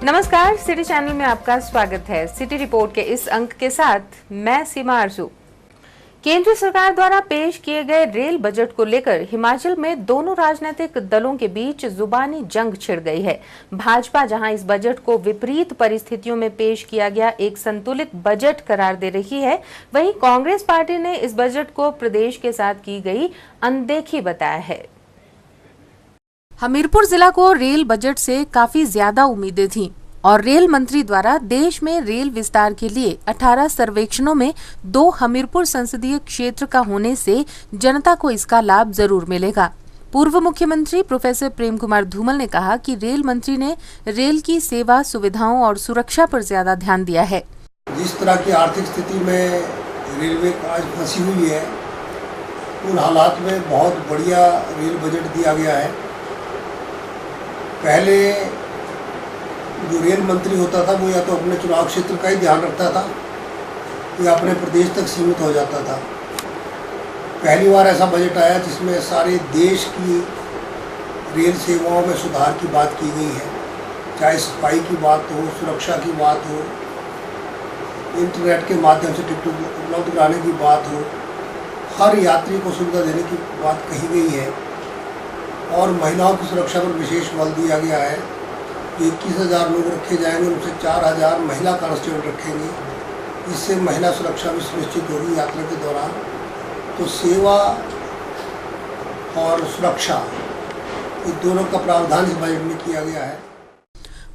नमस्कार, city channel में आपका स्वागत है। सिटी रिपोर्ट के इस अंक के साथ मैं सीमा आरजू। केंद्र सरकार द्वारा पेश किए गए रेल बजट को लेकर हिमाचल में दोनों राजनीतिक दलों के बीच जुबानी जंग छिड़ गई है। भाजपा जहां इस बजट को विपरीत परिस्थितियों में पेश किया गया एक संतुलित बजट करार दे रही है, वहीं कांग्रेस पार्टी ने इस बजट को प्रदेश के साथ की गई अनदेखी बताया है। हमीरपुर जिला को रेल बजट से काफी ज्यादा उम्मीदें थीं और रेल मंत्री द्वारा देश में रेल विस्तार के लिए 18 सर्वेक्षणों में 2 हमीरपुर संसदीय क्षेत्र का होने से जनता को इसका लाभ जरूर मिलेगा। पूर्व मुख्यमंत्री प्रोफेसर प्रेम कुमार धूमल ने कहा कि रेल मंत्री ने रेल की सेवा, सुविधाओं और सुरक्षा पर ज्यादा ध्यान दिया है। जिस तरह की आर्थिक स्थिति में रेलवे आज फंसी हुई है, उन हालात में बहुत बढ़िया रेल बजट दिया गया है। पहले जो रेल मंत्री होता था वो या तो अपने चुनाव क्षेत्र का ही ध्यान रखता था या अपने प्रदेश तक सीमित हो जाता था। पहली बार ऐसा बजट आया जिसमें सारे देश की रेल सेवाओं में सुधार की बात की गई है, चाहे सफाई की बात हो, सुरक्षा की बात हो, इंटरनेट के माध्यम से टिकट उपलब्ध कराने की बात हो, हर यात्री को सुविधा देने की बात कही गई है। और महिलाओं की सुरक्षा पर विशेष बल दिया गया है। 21,000 लोग रखे जाएंगे, उनसे 4,000 महिला कांस्टेबल रखेंगे। इससे महिला सुरक्षा भी सुनिश्चित होगी यात्रा के दौरान। तो सेवा और सुरक्षा, इन दोनों का प्रावधान इस बजट में किया गया है।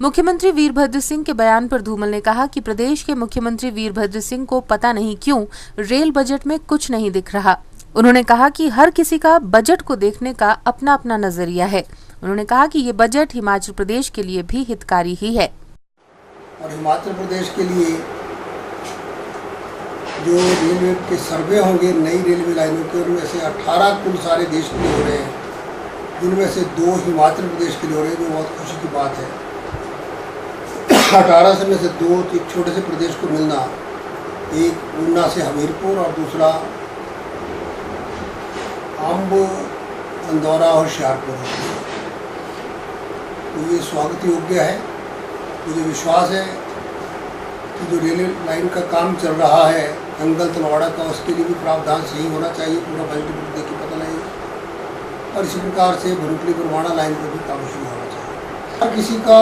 मुख्यमंत्री वीरभद्र सिंह के बयान पर धूमल ने कहा कि प्रदेश के मुख्यमंत्री वीरभद्र सिंह को पता नहीं क्यों रेल बजट में कुछ नहीं दिख रहा। उन्होंने कहा कि हर किसी का बजट को देखने का अपना अपना नजरिया है। उन्होंने कहा कि ये बजट हिमाचल प्रदेश के लिए भी हितकारी ही है। और हिमाचल प्रदेश के लिए जो रेलवे के सर्वे होंगे नई रेलवे लाइनों के, उनमें से 18 कुल सारे देश के लिए हो रहे हैं, जिनमें से 2 हिमाचल प्रदेश के लिए हो रहे हैं, जो बहुत खुशी की बात है। 18 में से 2 एक छोटे से प्रदेश को मिलना, एक ऊना से हमीरपुर और दूसरा अम्ब, अंदौरा और होशियारपुर। तो ये स्वागत योग्य है। मुझे विश्वास है कि जो रेलवे लाइन का काम चल रहा है अंगल तलवाड़ा का, उसके लिए भी प्रावधान सही होना चाहिए। पूरा बजट देख के पता लगेगा। और इसी प्रकार से भरूपली बरवाड़ा लाइन पर भी काम शुरू होना चाहिए। हर किसी का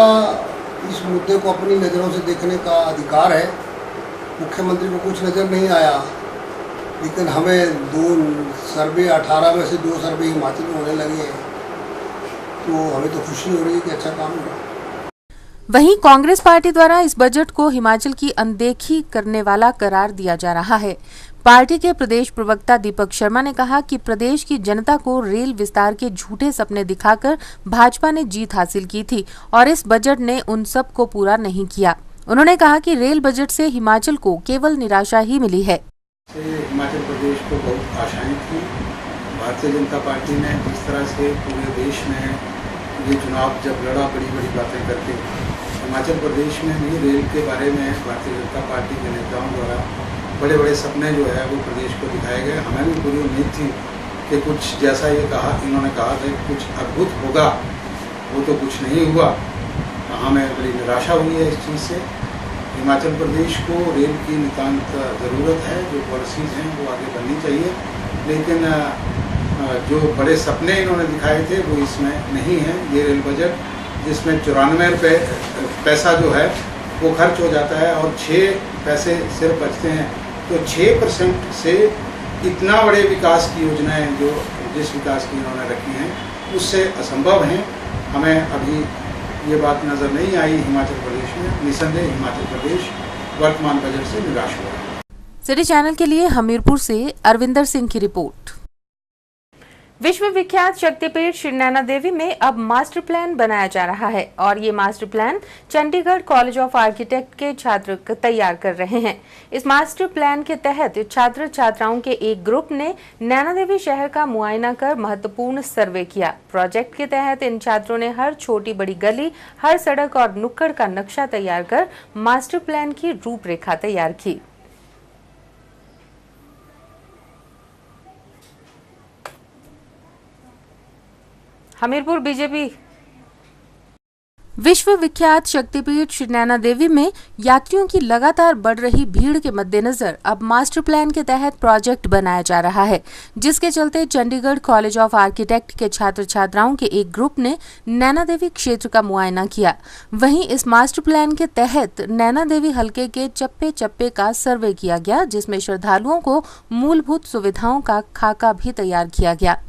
इस मुद्दे को अपनी नज़रों से देखने का अधिकार है। मुख्यमंत्री को कुछ नज़र नहीं आया, लेकिन हमें 2 सर्वे 18 में से 2 सर्वे हिमाचल में होने लगे हैं, तो हमें तो खुशी हो रही है कि अच्छा काम हो रहा है। वहीं कांग्रेस पार्टी द्वारा इस बजट को हिमाचल की अनदेखी करने वाला करार दिया जा रहा है। पार्टी के प्रदेश प्रवक्ता दीपक शर्मा ने कहा कि प्रदेश की जनता को रेल विस्तार के झूठे सपने दिखाकर भाजपा ने जीत हासिल की थी और इस बजट ने उन सब को पूरा नहीं किया। उन्होंने कहा कि रेल बजट से हिमाचल को केवल निराशा ही मिली है। हिमाचल प्रदेश को बहुत आशाएं थी। भारतीय जनता पार्टी ने जिस तरह से पूरे देश में ये चुनाव जब लड़ा, बड़ी बड़ी बातें करके, हिमाचल प्रदेश में भी रेल के बारे में भारतीय जनता पार्टी के नेताओं द्वारा बड़े बड़े सपने जो है वो प्रदेश को दिखाए गए। हमें भी पूरी उम्मीद थी कि कुछ जैसा ये कहा, इन्होंने कहा था कि कुछ अद्भुत होगा, वो तो कुछ नहीं हुआ। हमें बड़ी निराशा हुई है इस चीज़ से। हिमाचल प्रदेश को रेल की नितांत ज़रूरत है। जो पॉलिसीज़ हैं वो आगे बढ़नी चाहिए, लेकिन जो बड़े सपने इन्होंने दिखाए थे वो इसमें नहीं है। ये रेल बजट जिसमें 94 रुपये पैसा जो है वो खर्च हो जाता है और 6 पैसे सिर्फ बचते हैं, तो 6% से इतना बड़े विकास की योजनाएं जो जिस विकास की इन्होंने रखी हैं उससे असंभव हैं। हमें अभी ये बात नज़र नहीं आई हिमाचल प्रदेश में। निसंदेह हिमाचल प्रदेश वर्तमान बजट से निराश हुआ है। सिटी चैनल के लिए हमीरपुर से अरविंदर सिंह की रिपोर्ट। विश्व विख्यात शक्तिपीठ श्री नैना देवी में अब मास्टर प्लान बनाया जा रहा है और ये master plan Chandigarh college of architect के छात्र तैयार कर रहे हैं। इस मास्टर प्लान के तहत छात्र छात्राओं के एक ग्रुप ने नैना देवी शहर का मुआयना कर महत्वपूर्ण सर्वे किया। प्रोजेक्ट के तहत इन छात्रों ने हर छोटी बड़ी गली, हर सड़क और नुक्कड़ का नक्शा तैयार कर मास्टर प्लान की रूपरेखा तैयार की। हमीरपुर बीजेपी विश्व विख्यात शक्तिपीठ श्री नैना देवी में यात्रियों की लगातार बढ़ रही भीड़ के मद्देनजर अब मास्टर प्लान के तहत प्रोजेक्ट बनाया जा रहा है, जिसके चलते चंडीगढ़ कॉलेज ऑफ आर्किटेक्ट के छात्र छात्राओं के एक ग्रुप ने नैना देवी क्षेत्र का मुआयना किया। वहीं इस मास्टर प्लान के तहत नैना देवी हलके के चप्पे चप्पे का सर्वे किया गया, जिसमें श्रद्धालुओं को मूलभूत सुविधाओं का खाका भी तैयार किया गया।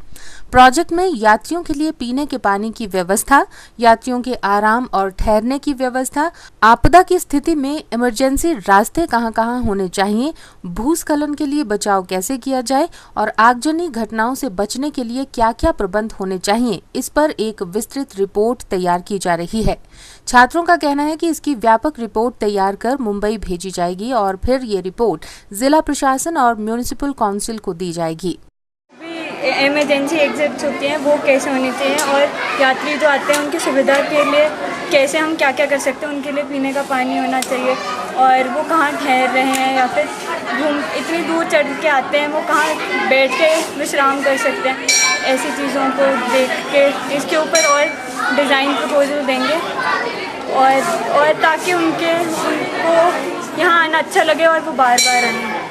प्रोजेक्ट में यात्रियों के लिए पीने के पानी की व्यवस्था, यात्रियों के आराम और ठहरने की व्यवस्था, आपदा की स्थिति में इमरजेंसी रास्ते कहां-कहां होने चाहिए, भूस्खलन के लिए बचाव कैसे किया जाए और आगजनी घटनाओं से बचने के लिए क्या-क्या प्रबंध होने चाहिए, इस पर एक विस्तृत रिपोर्ट तैयार की जा रही है। छात्रों का कहना है कि इसकी व्यापक रिपोर्ट तैयार कर मुंबई भेजी जाएगी और फिर ये रिपोर्ट जिला प्रशासन और म्युनिसिपल काउंसिल को दी जाएगी। इमरजेंसी एग्जिट्स होती हैं वो कैसे होनी चाहिए और यात्री जो आते हैं उनकी सुविधा के लिए कैसे हम क्या क्या कर सकते हैं, उनके लिए पीने का पानी होना चाहिए और वो कहाँ ठहर रहे हैं या फिर इतनी दूर चढ़ के आते हैं वो कहाँ बैठ के विश्राम कर सकते हैं। ऐसी चीज़ों को देख के इसके ऊपर और डिज़ाइन प्रपोजल देंगे और ताकि उनको यहाँ आना अच्छा लगे और वो बार बार आए।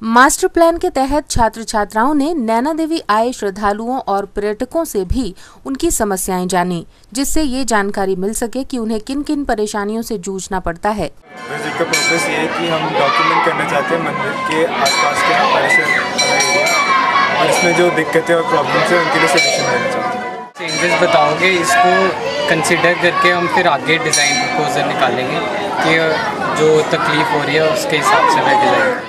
मास्टर प्लान के तहत छात्र छात्राओं ने नैना देवी आए श्रद्धालुओं और पर्यटकों से भी उनकी समस्याएं जानी, जिससे ये जानकारी मिल सके कि उन्हें किन किन परेशानियों से जूझना पड़ता है। विजिट का पर्पस ये है कि हम डॉक्यूमेंट करना चाहते हैं मंदिर के आसपास के परिसर और इसमें जो दिक्कतें और प्रॉब्लम्स हैं उनके लिए सोल्यूशन देना चाहते हैं। चेंजेस बताओगे, इसको कंसिडर करके हम फिर आगे डिज़ाइन प्रपोजल निकालेंगे कि जो तकलीफ हो रही है उसके हिसाब से वह डिज़ाइन।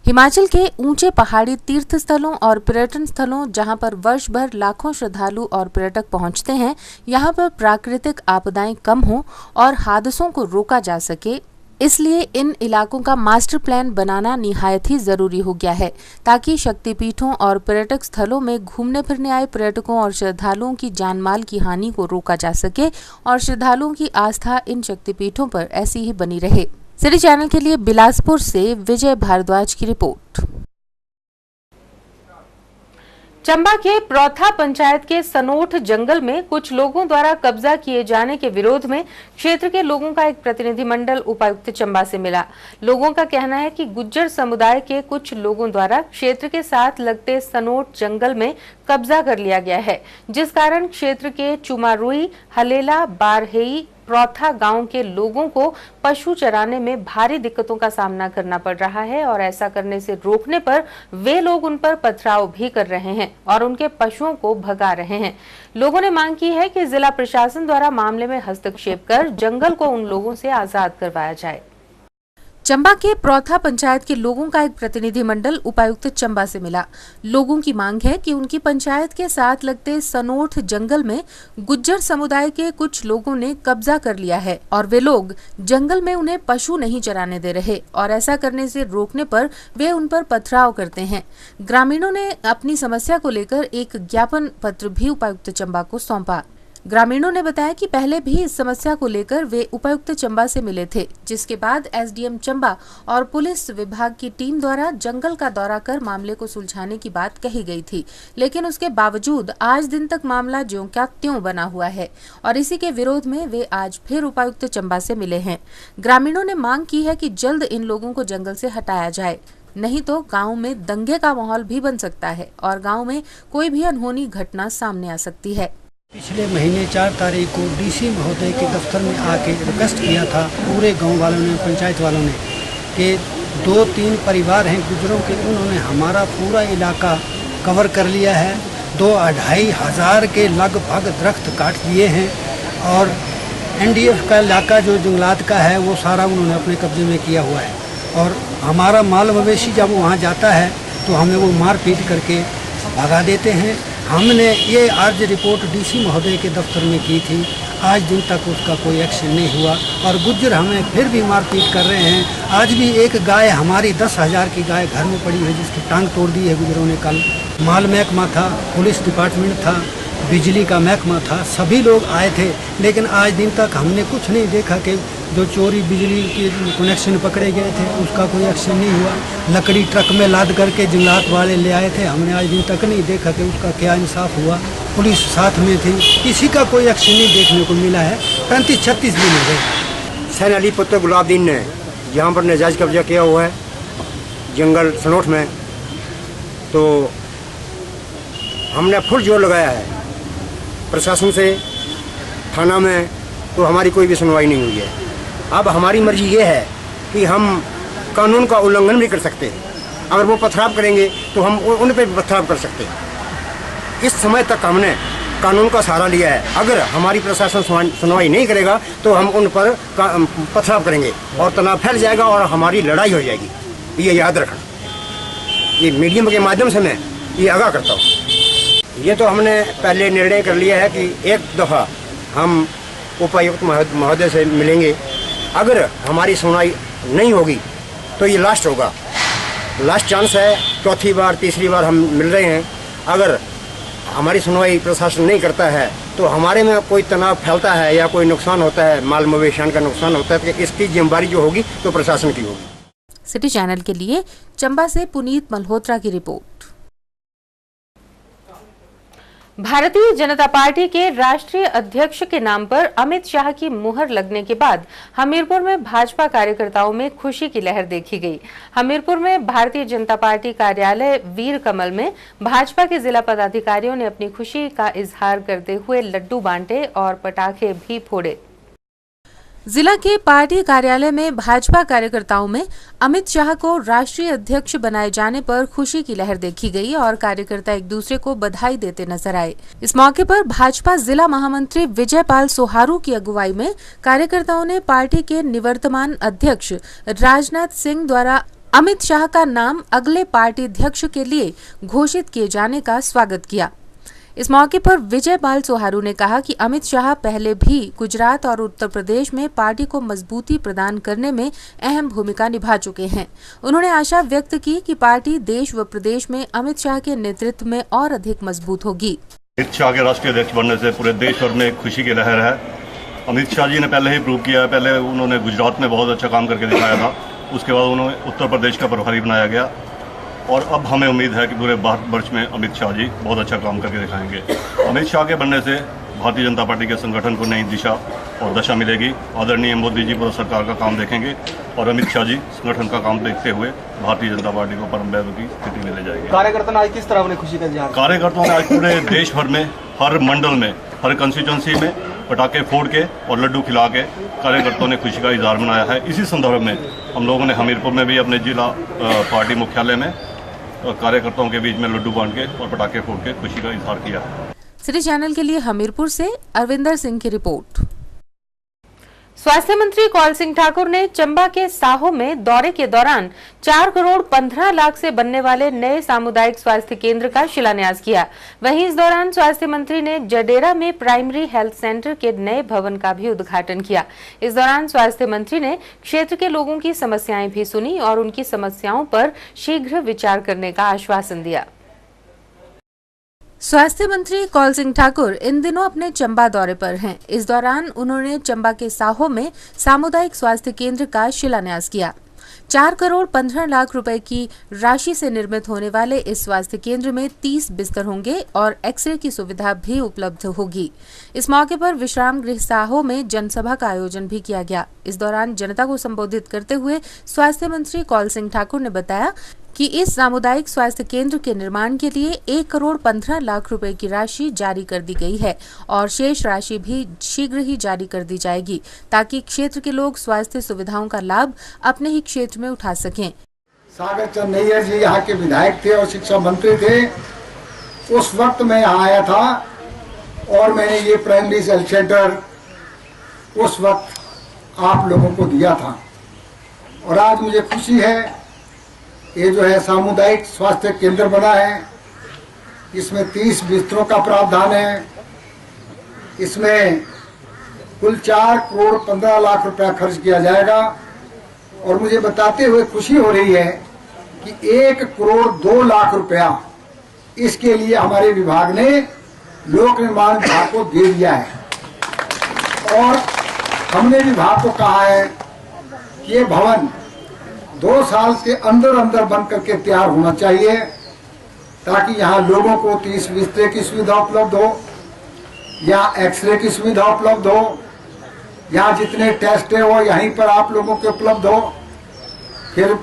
हिमाचल के ऊंचे पहाड़ी तीर्थ स्थलों और पर्यटन स्थलों, जहां पर वर्ष भर लाखों श्रद्धालु और पर्यटक पहुंचते हैं, यहां पर प्राकृतिक आपदाएं कम हों और हादसों को रोका जा सके, इसलिए इन इलाकों का मास्टर प्लान बनाना निहायत ही जरूरी हो गया है, ताकि शक्तिपीठों और पर्यटक स्थलों में घूमने फिरने आए पर्यटकों और श्रद्धालुओं की जानमाल की हानि को रोका जा सके और श्रद्धालुओं की आस्था इन शक्तिपीठों पर ऐसी ही बनी रहे। सिटी चैनल के लिए बिलासपुर से विजय भारद्वाज की रिपोर्ट। चंबा के प्रौथा पंचायत के सनोठ जंगल में कुछ लोगों द्वारा कब्जा किए जाने के विरोध में क्षेत्र के लोगों का एक प्रतिनिधिमंडल उपायुक्त चंबा से मिला। लोगों का कहना है कि गुज्जर समुदाय के कुछ लोगों द्वारा क्षेत्र के साथ लगते सनोठ जंगल में कब्जा कर लिया गया है, जिस कारण क्षेत्र के चुमारुई, हलेला, बारहेई, प्रौथा गांव के लोगों को पशु चराने में भारी दिक्कतों का सामना करना पड़ रहा है और ऐसा करने से रोकने पर वे लोग उन पर पथराव भी कर रहे हैं और उनके पशुओं को भगा रहे हैं। लोगों ने मांग की है कि जिला प्रशासन द्वारा मामले में हस्तक्षेप कर जंगल को उन लोगों से आजाद करवाया जाए। चंबा के प्रौथा पंचायत के लोगों का एक प्रतिनिधिमंडल उपायुक्त चंबा से मिला। लोगों की मांग है कि उनकी पंचायत के साथ लगते सनोठ जंगल में गुज्जर समुदाय के कुछ लोगों ने कब्जा कर लिया है और वे लोग जंगल में उन्हें पशु नहीं चराने दे रहे और ऐसा करने से रोकने पर वे उन पर पथराव करते हैं। ग्रामीणों ने अपनी समस्या को लेकर एक ज्ञापन पत्र भी उपायुक्त चंबा को सौंपा। ग्रामीणों ने बताया कि पहले भी इस समस्या को लेकर वे उपायुक्त चंबा से मिले थे, जिसके बाद एसडीएम चंबा और पुलिस विभाग की टीम द्वारा जंगल का दौरा कर मामले को सुलझाने की बात कही गई थी, लेकिन उसके बावजूद आज दिन तक मामला ज्यों का त्यों बना हुआ है और इसी के विरोध में वे आज फिर उपायुक्त चंबा से मिले हैं। ग्रामीणों ने मांग की है कि जल्द इन लोगों को जंगल से हटाया जाए, नहीं तो गाँव में दंगे का माहौल भी बन सकता है और गाँव में कोई भी अनहोनी घटना सामने आ सकती है। पिछले महीने 4 तारीख को डीसी महोदय के दफ्तर में आके रिक्वेस्ट किया था पूरे गांव वालों ने, पंचायत वालों ने, कि 2-3 परिवार हैं गुजरों के, उन्होंने हमारा पूरा इलाका कवर कर लिया है। 2-2.5 हज़ार के लगभग दरख्त काट दिए हैं और एनडीएफ का इलाका जो जंगलात का है वो सारा उन्होंने अपने कब्जे में किया हुआ है और हमारा माल मवेशी जब वहाँ जाता है तो हमें वो मार पीट करके भगा देते हैं। हमने ये अर्ज रिपोर्ट डीसी महोदय के दफ्तर में की थी, आज दिन तक उसका कोई एक्शन नहीं हुआ और गुज्जर हमें फिर भी मारपीट कर रहे हैं। आज भी एक गाय हमारी 10,000 की गाय घर में पड़ी है जिसकी टांग तोड़ दी है गुज्जरों ने। कल माल महकमा था, पुलिस डिपार्टमेंट था, बिजली का महकमा था, सभी लोग आए थे, लेकिन आज दिन तक हमने कुछ नहीं देखा कि जो चोरी बिजली के कनेक्शन पकड़े गए थे उसका कोई एक्शन नहीं हुआ। लकड़ी ट्रक में लाद करके जंगलात वाले ले आए थे, हमने आज दिन तक नहीं देखा कि उसका क्या इंसाफ हुआ। पुलिस साथ में थी, किसी का कोई एक्शन नहीं देखने को मिला है। 35-36 दिन हो गए। सैन अली पुत्र गुलाबदीन ने यहाँ पर नाजायज़ कब्जा किया हुआ है जंगल सनोट में, तो हमने फुल जोर लगाया है प्रशासन से, थाना में, तो हमारी कोई भी सुनवाई नहीं हुई है। अब हमारी मर्जी ये है कि हम कानून का उल्लंघन भी कर सकते हैं, अगर वो पथराव करेंगे तो हम उन पर भी पथराव कर सकते हैं। इस समय तक हमने कानून का सहारा लिया है, अगर हमारी प्रशासन सुनवाई नहीं करेगा तो हम उन पर पथराव करेंगे और तनाव फैल जाएगा और हमारी लड़ाई हो जाएगी। ये याद रखना, ये मीडियम के माध्यम से मैं ये आगाह करता हूँ। ये तो हमने पहले निर्णय कर लिया है कि एक दफ़ा हम उपायुक्त महोदय से मिलेंगे, अगर हमारी सुनवाई नहीं होगी तो ये लास्ट होगा, लास्ट चांस है। चौथी बार तीसरी बार हम मिल रहे हैं, अगर हमारी सुनवाई प्रशासन नहीं करता है तो हमारे में कोई तनाव फैलता है या कोई नुकसान होता है, माल मवेशियान का नुकसान होता है, तो इसकी जिम्मेदारी जो होगी तो प्रशासन की होगी। सिटी चैनल के लिए चंबा से पुनीत मल्होत्रा की रिपोर्ट। भारतीय जनता पार्टी के राष्ट्रीय अध्यक्ष के नाम पर अमित शाह की मुहर लगने के बाद हमीरपुर में भाजपा कार्यकर्ताओं में खुशी की लहर देखी गई। हमीरपुर में भारतीय जनता पार्टी कार्यालय वीर कमल में भाजपा के जिला पदाधिकारियों ने अपनी खुशी का इजहार करते हुए लड्डू बांटे और पटाखे भी फोड़े। जिला के पार्टी कार्यालय में भाजपा कार्यकर्ताओं में अमित शाह को राष्ट्रीय अध्यक्ष बनाए जाने पर खुशी की लहर देखी गई और कार्यकर्ता एक दूसरे को बधाई देते नजर आए। इस मौके पर भाजपा जिला महामंत्री विजय पाल सोहारू की अगुवाई में कार्यकर्ताओं ने पार्टी के निवर्तमान अध्यक्ष राजनाथ सिंह द्वारा अमित शाह का नाम अगले पार्टी अध्यक्ष के लिए घोषित किए जाने का स्वागत किया। इस मौके पर विजय पाल सोहारू ने कहा कि अमित शाह पहले भी गुजरात और उत्तर प्रदेश में पार्टी को मजबूती प्रदान करने में अहम भूमिका निभा चुके हैं। उन्होंने आशा व्यक्त की कि पार्टी देश व प्रदेश में अमित शाह के नेतृत्व में और अधिक मजबूत होगी। अमित शाह के राष्ट्रीय अध्यक्ष बनने से पूरे देश भर में खुशी की लहर है। अमित शाह जी ने पहले ही प्रूव किया है, पहले उन्होंने गुजरात में बहुत अच्छा काम करके दिखाया था, उसके बाद उन्होंने उत्तर प्रदेश का प्रभारी बनाया गया और अब हमें उम्मीद है कि पूरे भारतवर्ष में अमित शाह जी बहुत अच्छा काम करके दिखाएंगे। अमित शाह के बनने से भारतीय जनता पार्टी के संगठन को नई दिशा और दशा मिलेगी। आदरणीय मोदी जी पूरा सरकार का काम देखेंगे और अमित शाह जी संगठन का काम देखते हुए भारतीय जनता पार्टी को परम वैभव की स्थिति में ले जाएगी। कार्यकर्ता ने आज किस तरह अपनी खुशी का इजहार? कार्यकर्ताओं ने आज पूरे देश भर में, हर मंडल में, हर कंस्टिट्यूंसी में पटाखे फोड़ के और लड्डू खिला के कार्यकर्ताओं ने खुशी का इजहार मनाया है। इसी संदर्भ में हम लोगों ने हमीरपुर में भी अपने जिला पार्टी मुख्यालय में कार्यकर्ताओं के बीच में लड्डू बांट के और पटाखे फोड़ के खुशी का इजहार किया। सिटी चैनल के लिए हमीरपुर से अरविंदर सिंह की रिपोर्ट। स्वास्थ्य मंत्री कौल सिंह ठाकुर ने चंबा के साहो में दौरे के दौरान 4 करोड़ 15 लाख से बनने वाले नए सामुदायिक स्वास्थ्य केंद्र का शिलान्यास किया। वहीं इस दौरान स्वास्थ्य मंत्री ने जडेरा में प्राइमरी हेल्थ सेंटर के नए भवन का भी उद्घाटन किया। इस दौरान स्वास्थ्य मंत्री ने क्षेत्र के लोगों की समस्याएं भी सुनी और उनकी समस्याओं पर शीघ्र विचार करने का आश्वासन दिया। स्वास्थ्य मंत्री कौल सिंह ठाकुर इन दिनों अपने चंबा दौरे पर हैं। इस दौरान उन्होंने चंबा के साहो में सामुदायिक स्वास्थ्य केंद्र का शिलान्यास किया। 4 करोड़ 15 लाख रुपए की राशि से निर्मित होने वाले इस स्वास्थ्य केंद्र में 30 बिस्तर होंगे और एक्सरे की सुविधा भी उपलब्ध होगी। इस मौके पर विश्राम गृह साहो में जनसभा का आयोजन भी किया गया। इस दौरान जनता को संबोधित करते हुए स्वास्थ्य मंत्री कौल सिंह ठाकुर ने बताया कि इस सामुदायिक स्वास्थ्य केंद्र के निर्माण के लिए 1 करोड़ 15 लाख रुपए की राशि जारी कर दी गई है और शेष राशि भी शीघ्र ही जारी कर दी जाएगी ताकि क्षेत्र के लोग स्वास्थ्य सुविधाओं का लाभ अपने ही क्षेत्र में उठा सकें। सागर चंद नैयर जी यहाँ के विधायक थे और शिक्षा मंत्री थे। उस वक्त मैं यहाँ आया था और मैंने ये प्राइमरी हेल्थ सेंटर उस वक्त आप लोगों को दिया था और आज मुझे खुशी है ये जो है सामुदायिक स्वास्थ्य केंद्र बना है। इसमें 30 बिस्तरों का प्रावधान है। इसमें कुल 4 करोड़ 15 लाख रुपया खर्च किया जाएगा और मुझे बताते हुए खुशी हो रही है कि 1 करोड़ 2 लाख रुपया इसके लिए हमारे विभाग ने लोक निर्माण विभाग को दे दिया है और हमने विभाग को कहा है कि ये भवन 2 साल के अंदर अंदर बन करके तैयार होना चाहिए ताकि यहाँ लोगों को 30 बिस्तर की सुविधा उपलब्ध हो या एक्सरे की सुविधा उपलब्ध हो, यहाँ जितने टेस्ट है वो यहीं पर आप लोगों के उपलब्ध हो। फिर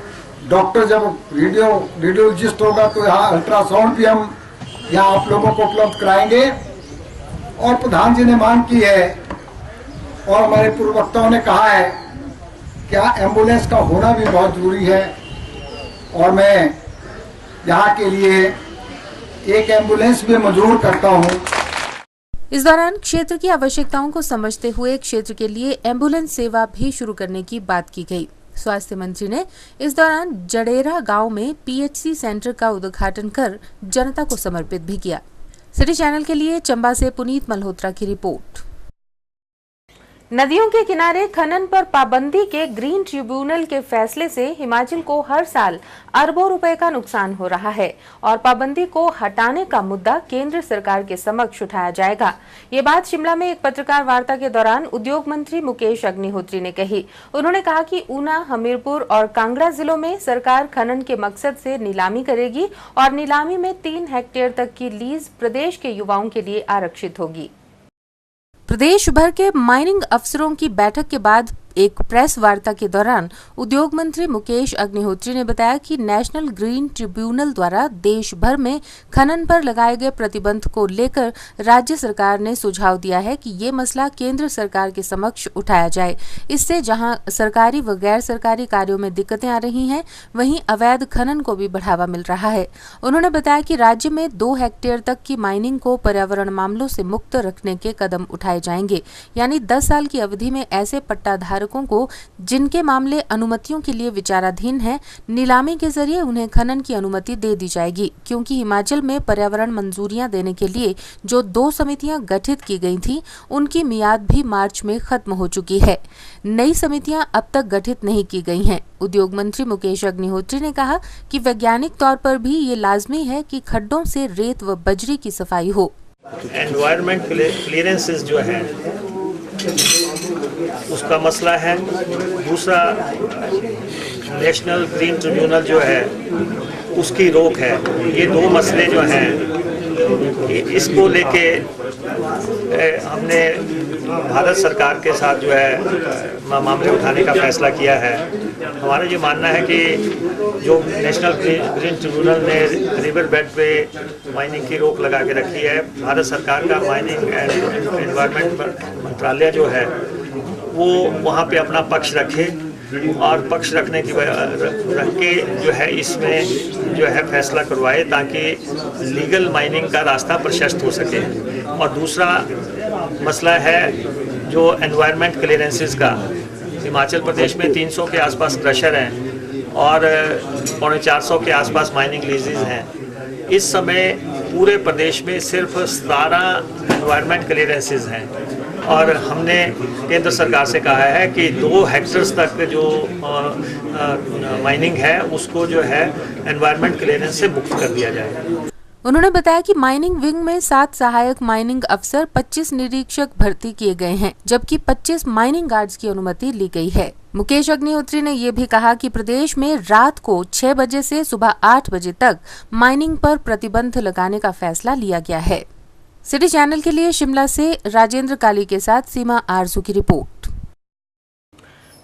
डॉक्टर जब रेडियोलॉजिस्ट होगा तो यहाँ अल्ट्रासाउंड भी हम यहाँ आप लोगों को उपलब्ध कराएंगे। और प्रधान जी ने मांग की है और हमारे पूर्व वक्ताओं ने कहा है क्या एम्बुलेंस का होना भी बहुत जरूरी है, और मैं यहाँ के लिए एक एम्बुलेंस भी मंजूर करता हूँ। इस दौरान क्षेत्र की आवश्यकताओं को समझते हुए क्षेत्र के लिए एम्बुलेंस सेवा भी शुरू करने की बात की गई। स्वास्थ्य मंत्री ने इस दौरान जडेरा गांव में पीएचसी सेंटर का उद्घाटन कर जनता को समर्पित भी किया। सिटी चैनल के लिए चंबा से पुनीत मल्होत्रा की रिपोर्ट। नदियों के किनारे खनन पर पाबंदी के ग्रीन ट्रिब्यूनल के फैसले से हिमाचल को हर साल अरबों रुपए का नुकसान हो रहा है और पाबंदी को हटाने का मुद्दा केंद्र सरकार के समक्ष उठाया जाएगा। ये बात शिमला में एक पत्रकार वार्ता के दौरान उद्योग मंत्री मुकेश अग्निहोत्री ने कही। उन्होंने कहा कि ऊना, हमीरपुर और कांगड़ा जिलों में सरकार खनन के मकसद से नीलामी करेगी और नीलामी में 3 हेक्टेयर तक की लीज प्रदेश के युवाओं के लिए आरक्षित होगी। प्रदेश भर के माइनिंग अफसरों की बैठक के बाद एक प्रेस वार्ता के दौरान उद्योग मंत्री मुकेश अग्निहोत्री ने बताया कि नेशनल ग्रीन ट्रिब्यूनल द्वारा देश भर में खनन पर लगाए गए प्रतिबंध को लेकर राज्य सरकार ने सुझाव दिया है कि ये मसला केंद्र सरकार के समक्ष उठाया जाए। इससे जहां सरकारी व गैर सरकारी कार्यों में दिक्कतें आ रही हैं, वहीं अवैध खनन को भी बढ़ावा मिल रहा है। उन्होंने बताया कि राज्य में 2 हेक्टेयर तक की माइनिंग को पर्यावरण मामलों से मुक्त रखने के कदम उठाए जाएंगे, यानी 10 साल की अवधि में ऐसे पट्टाधारकों को जिनके मामले अनुमतियों के लिए विचाराधीन हैं, नीलामी के जरिए उन्हें खनन की अनुमति दे दी जाएगी। क्योंकि हिमाचल में पर्यावरण मंजूरियां देने के लिए जो 2 समितियां गठित की गई थीं, उनकी मियाद भी मार्च में खत्म हो चुकी है। नई समितियां अब तक गठित नहीं की गई हैं। उद्योग मंत्री मुकेश अग्निहोत्री ने कहा कि वैज्ञानिक तौर पर भी ये लाजमी है कि खड्डों से रेत व बजरी की सफाई हो। एनवायरमेंट क्लियरेंसेस जो है उसका मसला है। दूसरा, नेशनल ग्रीन ट्रिब्यूनल जो है उसकी रोक है। ये 2 मसले जो हैं, इसको लेके हमने भारत सरकार के साथ जो है मामले उठाने का फैसला किया है। हमारा ये मानना है कि जो नेशनल ग्रीन ट्रिब्यूनल ने रिवर बेड पे माइनिंग की रोक लगा के रखी है, भारत सरकार का माइनिंग एंड एनवायरनमेंट मंत्रालय जो है वो वहाँ पे अपना पक्ष रखे और पक्ष रखने की रख के जो है इसमें जो है फैसला करवाए ताकि लीगल माइनिंग का रास्ता प्रशस्त हो सके। और दूसरा मसला है जो एनवायरनमेंट क्लियरेंसेस का। हिमाचल प्रदेश में 300 के आसपास क्रशर हैं और 450 के आसपास माइनिंग लीजेस हैं। इस समय पूरे प्रदेश में सिर्फ 17 एनवायरनमेंट क्लियरेंसेस हैं और हमने केंद्र सरकार से कहा है कि 2 हेक्टेयर्स तक जो माइनिंग है उसको जो है एनवायरनमेंट क्लियरेंस से मुक्त कर दिया जाए। उन्होंने बताया कि माइनिंग विंग में 7 सहायक माइनिंग अफसर, 25 निरीक्षक भर्ती किए गए हैं, जबकि 25 माइनिंग गार्ड्स की अनुमति ली गई है। मुकेश अग्निहोत्री ने यह भी कहा कि प्रदेश में रात को 6 बजे से सुबह 8 बजे तक माइनिंग पर प्रतिबंध लगाने का फैसला लिया गया है। सिटी चैनल के लिए शिमला से राजेंद्र काली के साथ सीमा आरजू की रिपोर्ट।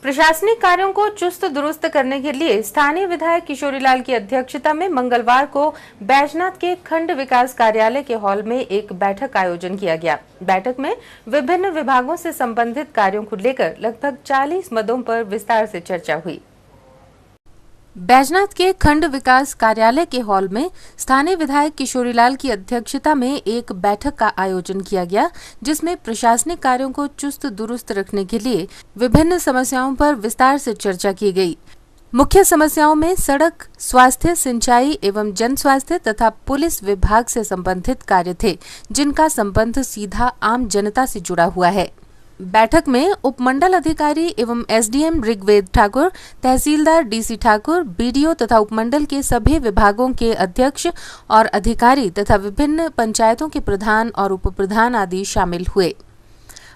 प्रशासनिक कार्यों को चुस्त दुरुस्त करने के लिए स्थानीय विधायक किशोरीलाल की अध्यक्षता में मंगलवार को बैजनाथ के खंड विकास कार्यालय के हॉल में एक बैठक का आयोजन किया गया। बैठक में विभिन्न विभागों से संबंधित कार्यों को लेकर लगभग 40 मदों पर विस्तार से चर्चा हुई। बैजनाथ के खंड विकास कार्यालय के हॉल में स्थानीय विधायक किशोरीलाल की अध्यक्षता में एक बैठक का आयोजन किया गया, जिसमें प्रशासनिक कार्यों को चुस्त दुरुस्त रखने के लिए विभिन्न समस्याओं पर विस्तार से चर्चा की गई। मुख्य समस्याओं में सड़क, स्वास्थ्य, सिंचाई एवं जन स्वास्थ्य तथा पुलिस विभाग से संबंधित कार्य थे, जिनका संबंध सीधा आम जनता से जुड़ा हुआ है। बैठक में उपमंडल अधिकारी एवं एसडीएम ऋग्वेद ठाकुर, तहसीलदार डीसी ठाकुर, बीडीओ तथा उपमंडल के सभी विभागों के अध्यक्ष और अधिकारी तथा विभिन्न पंचायतों के प्रधान और उप प्रधान आदि शामिल हुए।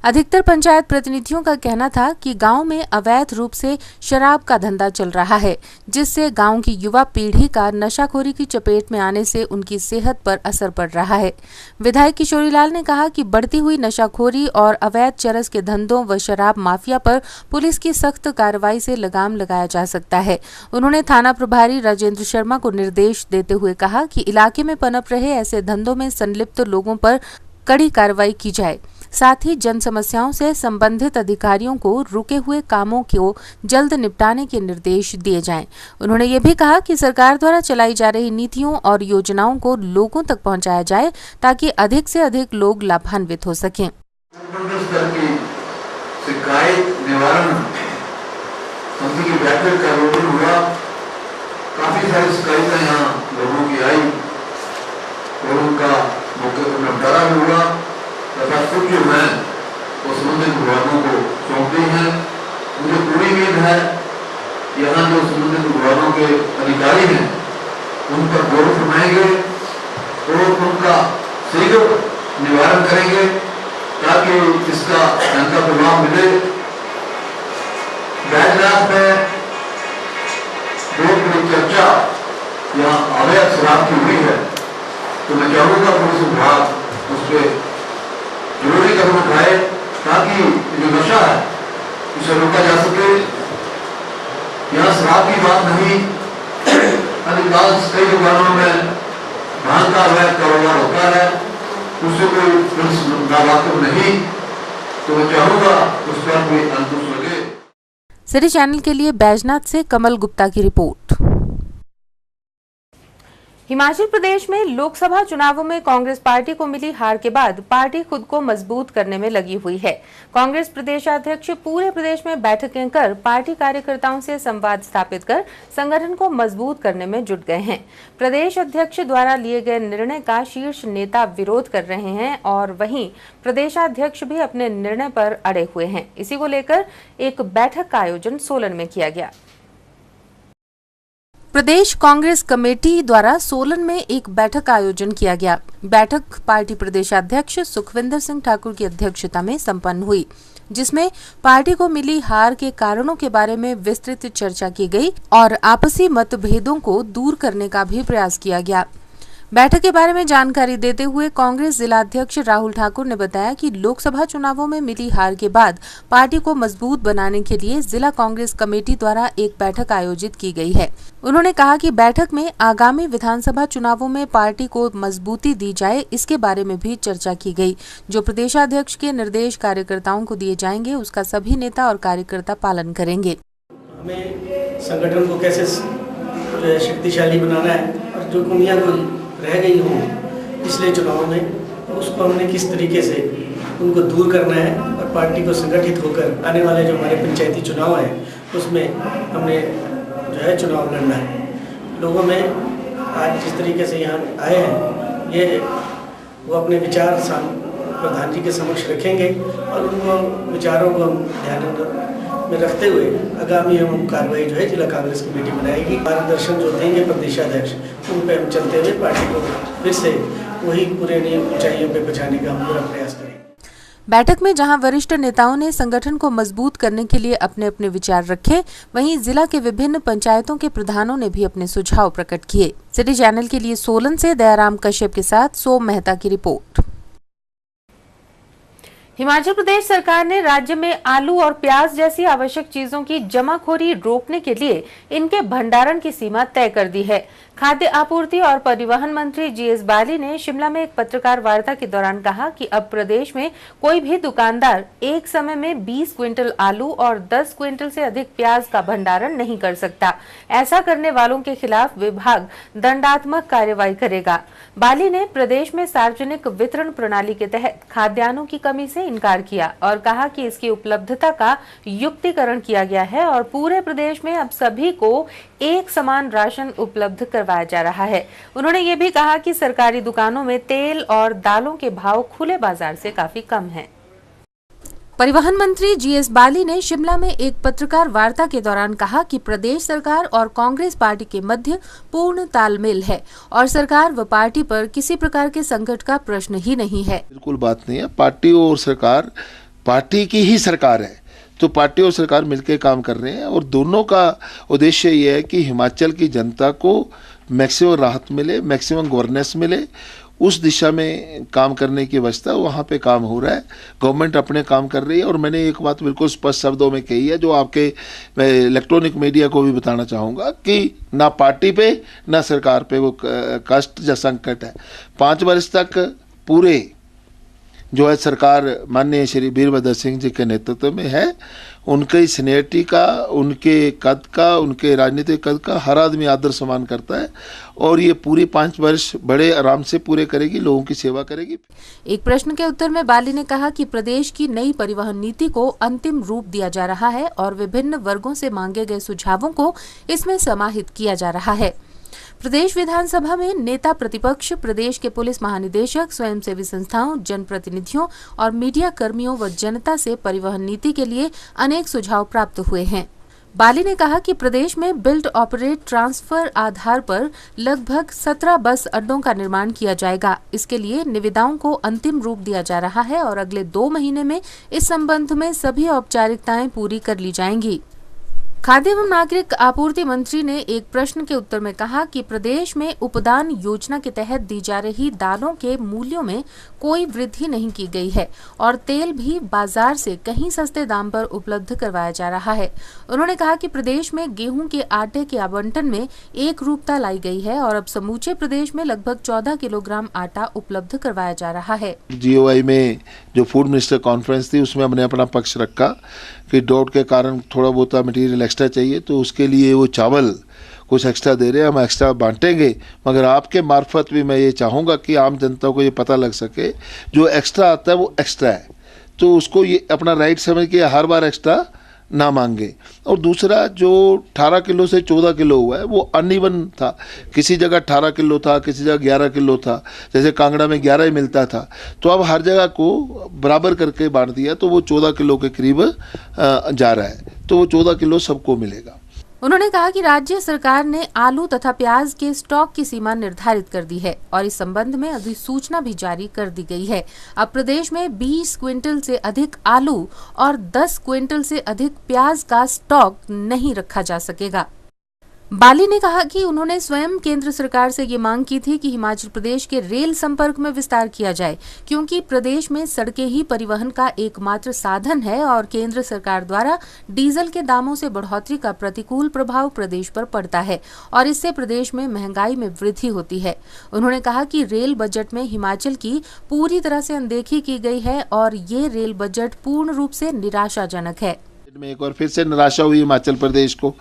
अधिकतर पंचायत प्रतिनिधियों का कहना था कि गांव में अवैध रूप से शराब का धंधा चल रहा है, जिससे गांव की युवा पीढ़ी का नशाखोरी की चपेट में आने से उनकी सेहत पर असर पड़ रहा है। विधायक किशोरीलाल ने कहा कि बढ़ती हुई नशाखोरी और अवैध चरस के धंधों व शराब माफिया पर पुलिस की सख्त कार्रवाई से लगाम लगाया जा सकता है। उन्होंने थाना प्रभारी राजेंद्र शर्मा को निर्देश देते हुए कहा कि इलाके में पनप रहे ऐसे धंधों में संलिप्त लोगों पर कड़ी कार्रवाई की जाए। साथ ही जन समस्याओं से संबंधित अधिकारियों को रुके हुए कामों को जल्द निपटाने के निर्देश दिए जाएं। उन्होंने ये भी कहा कि सरकार द्वारा चलाई जा रही नीतियों और योजनाओं को लोगों तक पहुंचाया जाए ताकि अधिक से अधिक लोग लाभान्वित हो सकें। शिकायत निवारण समिति की बैठक का आयोजन हुआ। काफी सारी शिकायतें यहाँ लोगों की आई और उनका मौके पर निपटारा हुआ तथा कुछ जो मैं वो संबंधित विभागों को सौंप दी है। मुझे पूरी उम्मीद है यहाँ जो संबंधित विभागों के अधिकारी हैं उन पर गौर फरमाएंगे और उनका शीघ्र निवारण करेंगे ताकि इसका जनता को लाभ मिले। बैजनाथ में बहुत बड़ी चर्चा यहाँ अवैध शराब की हुई है, तो मैं चाहूँगा पुलिस विभाग उस पर जरूरी कदम उठाए ताकि जो नशा है उसे रोका जा सके। यहाँ शराब की बात नहीं, अधिकांश कई दुकानों में भांग का अवैध कारोबार होता है, उससे कोई पुलिस नावाकिफ नहीं, तो मैं चाहूँगा उस पर कोई अंकुश लगे। सिटी चैनल के लिए बैजनाथ से कमल गुप्ता की रिपोर्ट। हिमाचल प्रदेश में लोकसभा चुनावों में कांग्रेस पार्टी को मिली हार के बाद पार्टी खुद को मजबूत करने में लगी हुई है। कांग्रेस प्रदेशाध्यक्ष पूरे प्रदेश में बैठकें कर पार्टी कार्यकर्ताओं से संवाद स्थापित कर संगठन को मजबूत करने में जुट गए हैं। प्रदेश अध्यक्ष द्वारा लिए गए निर्णय का शीर्ष नेता विरोध कर रहे हैं और वहीं प्रदेशाध्यक्ष भी अपने निर्णय पर अड़े हुए हैं। इसी को लेकर एक बैठक का आयोजन सोलन में किया गया। प्रदेश कांग्रेस कमेटी द्वारा सोलन में एक बैठक का आयोजन किया गया। बैठक पार्टी प्रदेशाध्यक्ष सुखविंदर सिंह ठाकुर की अध्यक्षता में संपन्न हुई, जिसमें पार्टी को मिली हार के कारणों के बारे में विस्तृत चर्चा की गई और आपसी मतभेदों को दूर करने का भी प्रयास किया गया। बैठक के बारे में जानकारी देते हुए कांग्रेस जिला अध्यक्ष राहुल ठाकुर ने बताया कि लोकसभा चुनावों में मिली हार के बाद पार्टी को मजबूत बनाने के लिए जिला कांग्रेस कमेटी द्वारा एक बैठक आयोजित की गई है। उन्होंने कहा कि बैठक में आगामी विधानसभा चुनावों में पार्टी को मजबूती दी जाए, इसके बारे में भी चर्चा की गई। जो प्रदेशाध्यक्ष के निर्देश कार्यकर्ताओं को दिए जाएंगे, उसका सभी नेता और कार्यकर्ता पालन करेंगे। हमें संगठन को कैसे शक्तिशाली बनाना है और जो कमियां रह गई हों पिछले चुनाव में, तो उसको हमने किस तरीके से उनको दूर करना है और पार्टी को संगठित होकर आने वाले जो हमारे पंचायती चुनाव हैं उसमें हमने जो है चुनाव लड़ना है। लोगों में आज जिस तरीके से यहाँ आए हैं, ये वो अपने विचार प्रधान जी के समक्ष रखेंगे और उन विचारों को हम ध्यान में रखते हुए आगामी हम कार्रवाई जो है जिला कांग्रेस कमेटी बनाएगी। मार्गदर्शन जो देंगे प्रदेशाध्यक्ष, उन पे हम चलते हुए पार्टी को फिर से वही पूरे नियम ऊंचाइयों पे पहुंचाने का हम पूरा प्रयास करेंगे। बैठक में जहां वरिष्ठ नेताओं ने संगठन को मजबूत करने के लिए अपने अपने विचार रखे, वहीं जिला के विभिन्न पंचायतों के प्रधानों ने भी अपने सुझाव प्रकट किए। सिटी चैनल के लिए सोलन से दयाराम कश्यप के साथ सोम मेहता की रिपोर्ट। हिमाचल प्रदेश सरकार ने राज्य में आलू और प्याज जैसी आवश्यक चीजों की जमाखोरी रोकने के लिए इनके भंडारण की सीमा तय कर दी है। खाद्य आपूर्ति और परिवहन मंत्री जीएस बाली ने शिमला में एक पत्रकार वार्ता के दौरान कहा कि अब प्रदेश में कोई भी दुकानदार एक समय में 20 क्विंटल आलू और 10 क्विंटल से अधिक प्याज का भंडारण नहीं कर सकता। ऐसा करने वालों के खिलाफ विभाग दंडात्मक कार्रवाई करेगा। बाली ने प्रदेश में सार्वजनिक वितरण प्रणाली के तहत खाद्यान्नों की कमी से इनकार किया और कहा कि इसकी उपलब्धता का युक्तिकरण किया गया है और पूरे प्रदेश में अब सभी को एक समान राशन उपलब्ध करवाया जा रहा है। उन्होंने ये भी कहा कि सरकारी दुकानों में तेल और दालों के भाव खुले बाजार से काफी कम हैं। परिवहन मंत्री जीएस बाली ने शिमला में एक पत्रकार वार्ता के दौरान कहा कि प्रदेश सरकार और कांग्रेस पार्टी के मध्य पूर्ण तालमेल है और सरकार व पार्टी पर किसी प्रकार के संकट का प्रश्न ही नहीं है। बिल्कुल बात नहीं है। पार्टी और सरकार पार्टी की ही सरकार है, तो पार्टी और सरकार मिलकर काम कर रहे हैं और दोनों का उद्देश्य ये है कि हिमाचल की जनता को मैक्सिमम राहत मिले, मैक्सिमम गवर्नेंस मिले, उस दिशा में काम करने की अवस्था वहाँ पे काम हो रहा है। गवर्नमेंट अपने काम कर रही है और मैंने एक बात बिल्कुल स्पष्ट शब्दों में कही है, जो आपके मैं इलेक्ट्रॉनिक मीडिया को भी बताना चाहूँगा कि ना पार्टी पे ना सरकार पे वो कष्ट या संकट है। 5 वर्ष तक पूरे जो है सरकार माननीय श्री वीरभद्र सिंह जी के नेतृत्व में है। उनके सीनियरिटी का, उनके कद का, उनके राजनीतिक कद का हर आदमी आदर सम्मान करता है और ये पूरी 5 वर्ष बड़े आराम से पूरे करेगी, लोगों की सेवा करेगी। एक प्रश्न के उत्तर में बाली ने कहा कि प्रदेश की नई परिवहन नीति को अंतिम रूप दिया जा रहा है और विभिन्न वर्गों से मांगे गए सुझावों को इसमें समाहित किया जा रहा है। प्रदेश विधानसभा में नेता प्रतिपक्ष, प्रदेश के पुलिस महानिदेशक, स्वयंसेवी संस्थाओं, जनप्रतिनिधियों और मीडिया कर्मियों व जनता से परिवहन नीति के लिए अनेक सुझाव प्राप्त हुए हैं। बाली ने कहा कि प्रदेश में बिल्ड ऑपरेट ट्रांसफर आधार पर लगभग 17 बस अड्डों का निर्माण किया जाएगा। इसके लिए निविदाओं को अंतिम रूप दिया जा रहा है और अगले 2 महीने में इस संबंध में सभी औपचारिकताएं पूरी कर ली जाएंगी। खाद्य एवं नागरिक आपूर्ति मंत्री ने एक प्रश्न के उत्तर में कहा कि प्रदेश में उपदान योजना के तहत दी जा रही दालों के मूल्यों में कोई वृद्धि नहीं की गई है और तेल भी बाजार से कहीं सस्ते दाम पर उपलब्ध करवाया जा रहा है। उन्होंने कहा कि प्रदेश में गेहूं के आटे के आवंटन में एक रूपता लाई गई है और अब समूचे प्रदेश में लगभग 14 किलोग्राम आटा उपलब्ध करवाया जा रहा है। GOI में जो फूड मिनिस्टर कॉन्फ्रेंस थी उसमें हमने अपना पक्ष रखा कि ड्राउट के कारण थोड़ा बहुत मटेरियल एक्स्ट्रा चाहिए, तो उसके लिए वो चावल कुछ एक्स्ट्रा दे रहे हैं, हम एक्स्ट्रा बांटेंगे। मगर आपके मार्फत भी मैं ये चाहूँगा कि आम जनता को ये पता लग सके जो एक्स्ट्रा आता है वो एक्स्ट्रा है, तो उसको ये अपना राइट समझ के हर बार एक्स्ट्रा ना मांगे। और दूसरा जो 18 किलो से 14 किलो हुआ है वो अनइवन था, किसी जगह 18 किलो था, किसी जगह 11 किलो था, जैसे कांगड़ा में 11 ही मिलता था, तो अब हर जगह को बराबर करके बांट दिया तो वो 14 किलो के करीब जा रहा है, तो वो 14 किलो सबको मिलेगा। उन्होंने कहा कि राज्य सरकार ने आलू तथा प्याज के स्टॉक की सीमा निर्धारित कर दी है और इस संबंध में अधिसूचना भी जारी कर दी गई है। अब प्रदेश में 20 क्विंटल से अधिक आलू और 10 क्विंटल से अधिक प्याज का स्टॉक नहीं रखा जा सकेगा। बाली ने कहा कि उन्होंने स्वयं केंद्र सरकार से ये मांग की थी कि हिमाचल प्रदेश के रेल संपर्क में विस्तार किया जाए, क्योंकि प्रदेश में सड़कें ही परिवहन का एकमात्र साधन है और केंद्र सरकार द्वारा डीजल के दामों से बढ़ोतरी का प्रतिकूल प्रभाव प्रदेश पर पड़ता है और इससे प्रदेश में महंगाई में वृद्धि होती है। उन्होंने कहा कि रेल बजट में हिमाचल की पूरी तरह से अनदेखी की गई है और ये रेल बजट पूर्ण रूप से निराशाजनक है। में एक बार फिर से निराशा हुई हिमाचल प्रदेश को,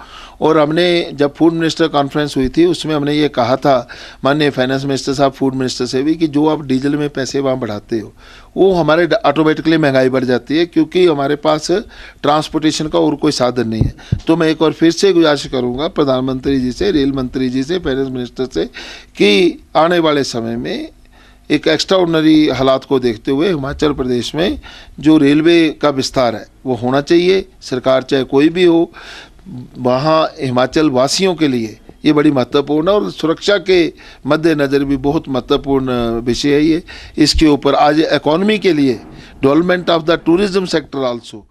और हमने जब फूड मिनिस्टर कॉन्फ्रेंस हुई थी उसमें हमने ये कहा था माननीय फाइनेंस मिनिस्टर साहब, फूड मिनिस्टर से भी, कि जो आप डीजल में पैसे वहाँ बढ़ाते हो वो हमारे ऑटोमेटिकली महंगाई बढ़ जाती है, क्योंकि हमारे पास ट्रांसपोर्टेशन का और कोई साधन नहीं है। तो मैं एक बार फिर से गुजारिश करूँगा प्रधानमंत्री जी से, रेल मंत्री जी से, फाइनेंस मिनिस्टर से कि आने वाले समय में एक एक्स्ट्राऑर्डिनरी हालात को देखते हुए हिमाचल प्रदेश में जो रेलवे का विस्तार है वो होना चाहिए। सरकार चाहे कोई भी हो, वहाँ हिमाचल वासियों के लिए ये बड़ी महत्वपूर्ण है और सुरक्षा के मद्देनज़र भी बहुत महत्वपूर्ण विषय है ये। इसके ऊपर आज इकोनॉमी के लिए development of the tourism sector also.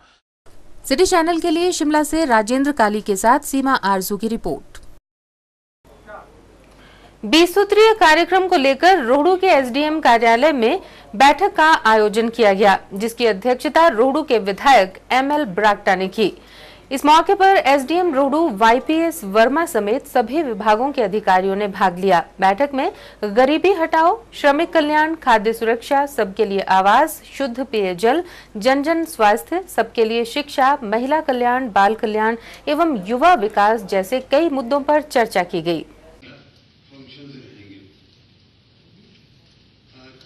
City channel के लिए शिमला से राजेंद्र काली के साथ सीमा आरजू की रिपोर्ट। 20 सूत्रीय कार्यक्रम को लेकर रोहडू के एसडीएम कार्यालय में बैठक का आयोजन किया गया, जिसकी अध्यक्षता रोहडू के विधायक ML ब्राक्टा ने की। इस मौके पर एसडीएम रोहडू YPS वर्मा समेत सभी विभागों के अधिकारियों ने भाग लिया। बैठक में गरीबी हटाओ, श्रमिक कल्याण, खाद्य सुरक्षा, सबके लिए आवास, शुद्ध पेयजल, जन जन स्वास्थ्य, सबके लिए शिक्षा, महिला कल्याण, बाल कल्याण एवं युवा विकास जैसे कई मुद्दों पर चर्चा की गई।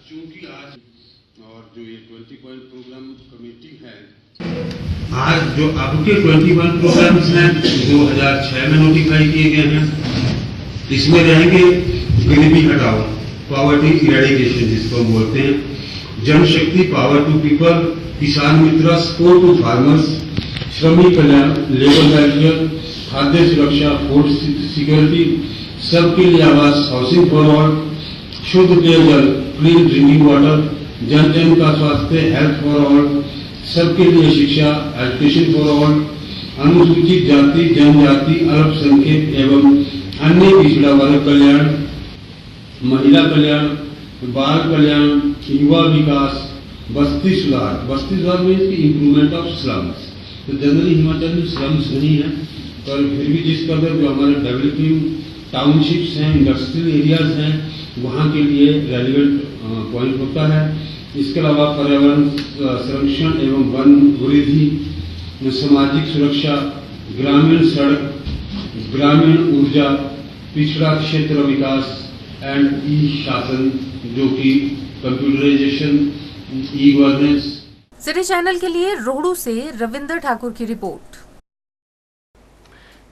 चूंकि आज और जो ये 20 पॉइंट प्रोग्राम कमेटी है, आज जो आपके 21 प्रोग्राम्स हैं 2006 में नोटिफाई किए गए हैं, इसमें रहेंगे गरीबी हटाओ, पॉवर्टी इरेडिकेशन जिसको हम बोलते हैं, जनशक्ति पावर टू पीपल, किसान मित्र सपोर्ट टू फार्मर्स, श्रमिक कल्याण, लेबर वेलफेयर, खाद्य सुरक्षा, फूड सिक्योरिटी, सबके लिए आवास, हाउसिंग फॉर ऑल, शुद्ध पेयजल, क्लीन ड्रिंकिंग वाटर, जन जन का स्वास्थ्य, हेल्थ फॉर ऑल, सबके लिए शिक्षा, एजुकेशन फॉर ऑल, अनुसूचित जाति, जनजाति, अल्पसंख्यक एवं अन्य पिछड़ा वर्ग कल्याण, महिला कल्याण, बाल कल्याण, युवा विकास, बस्ती सुधार। बस्ती सुधार मीन्स की इम्प्रूवमेंट ऑफ स्लम्स। तो जनरली हिमाचल में स्लम्स नहीं है, पर फिर भी जिस कदर जो हमारे डेवलपिंग टाउनशिप्स हैं, इंडस्ट्रियल एरियाज हैं, वहाँ के लिए रेलिवेंट पॉइंट होता है। इसके अलावा पर्यावरण संरक्षण एवं वन वृद्धि, सामाजिक सुरक्षा, ग्रामीण सड़क, ग्रामीण ऊर्जा, पिछड़ा क्षेत्र विकास एंड ई शासन, जो कि computerisation, e governance. City channel के लिए रोहड़ू से रविंद्र ठाकुर की रिपोर्ट।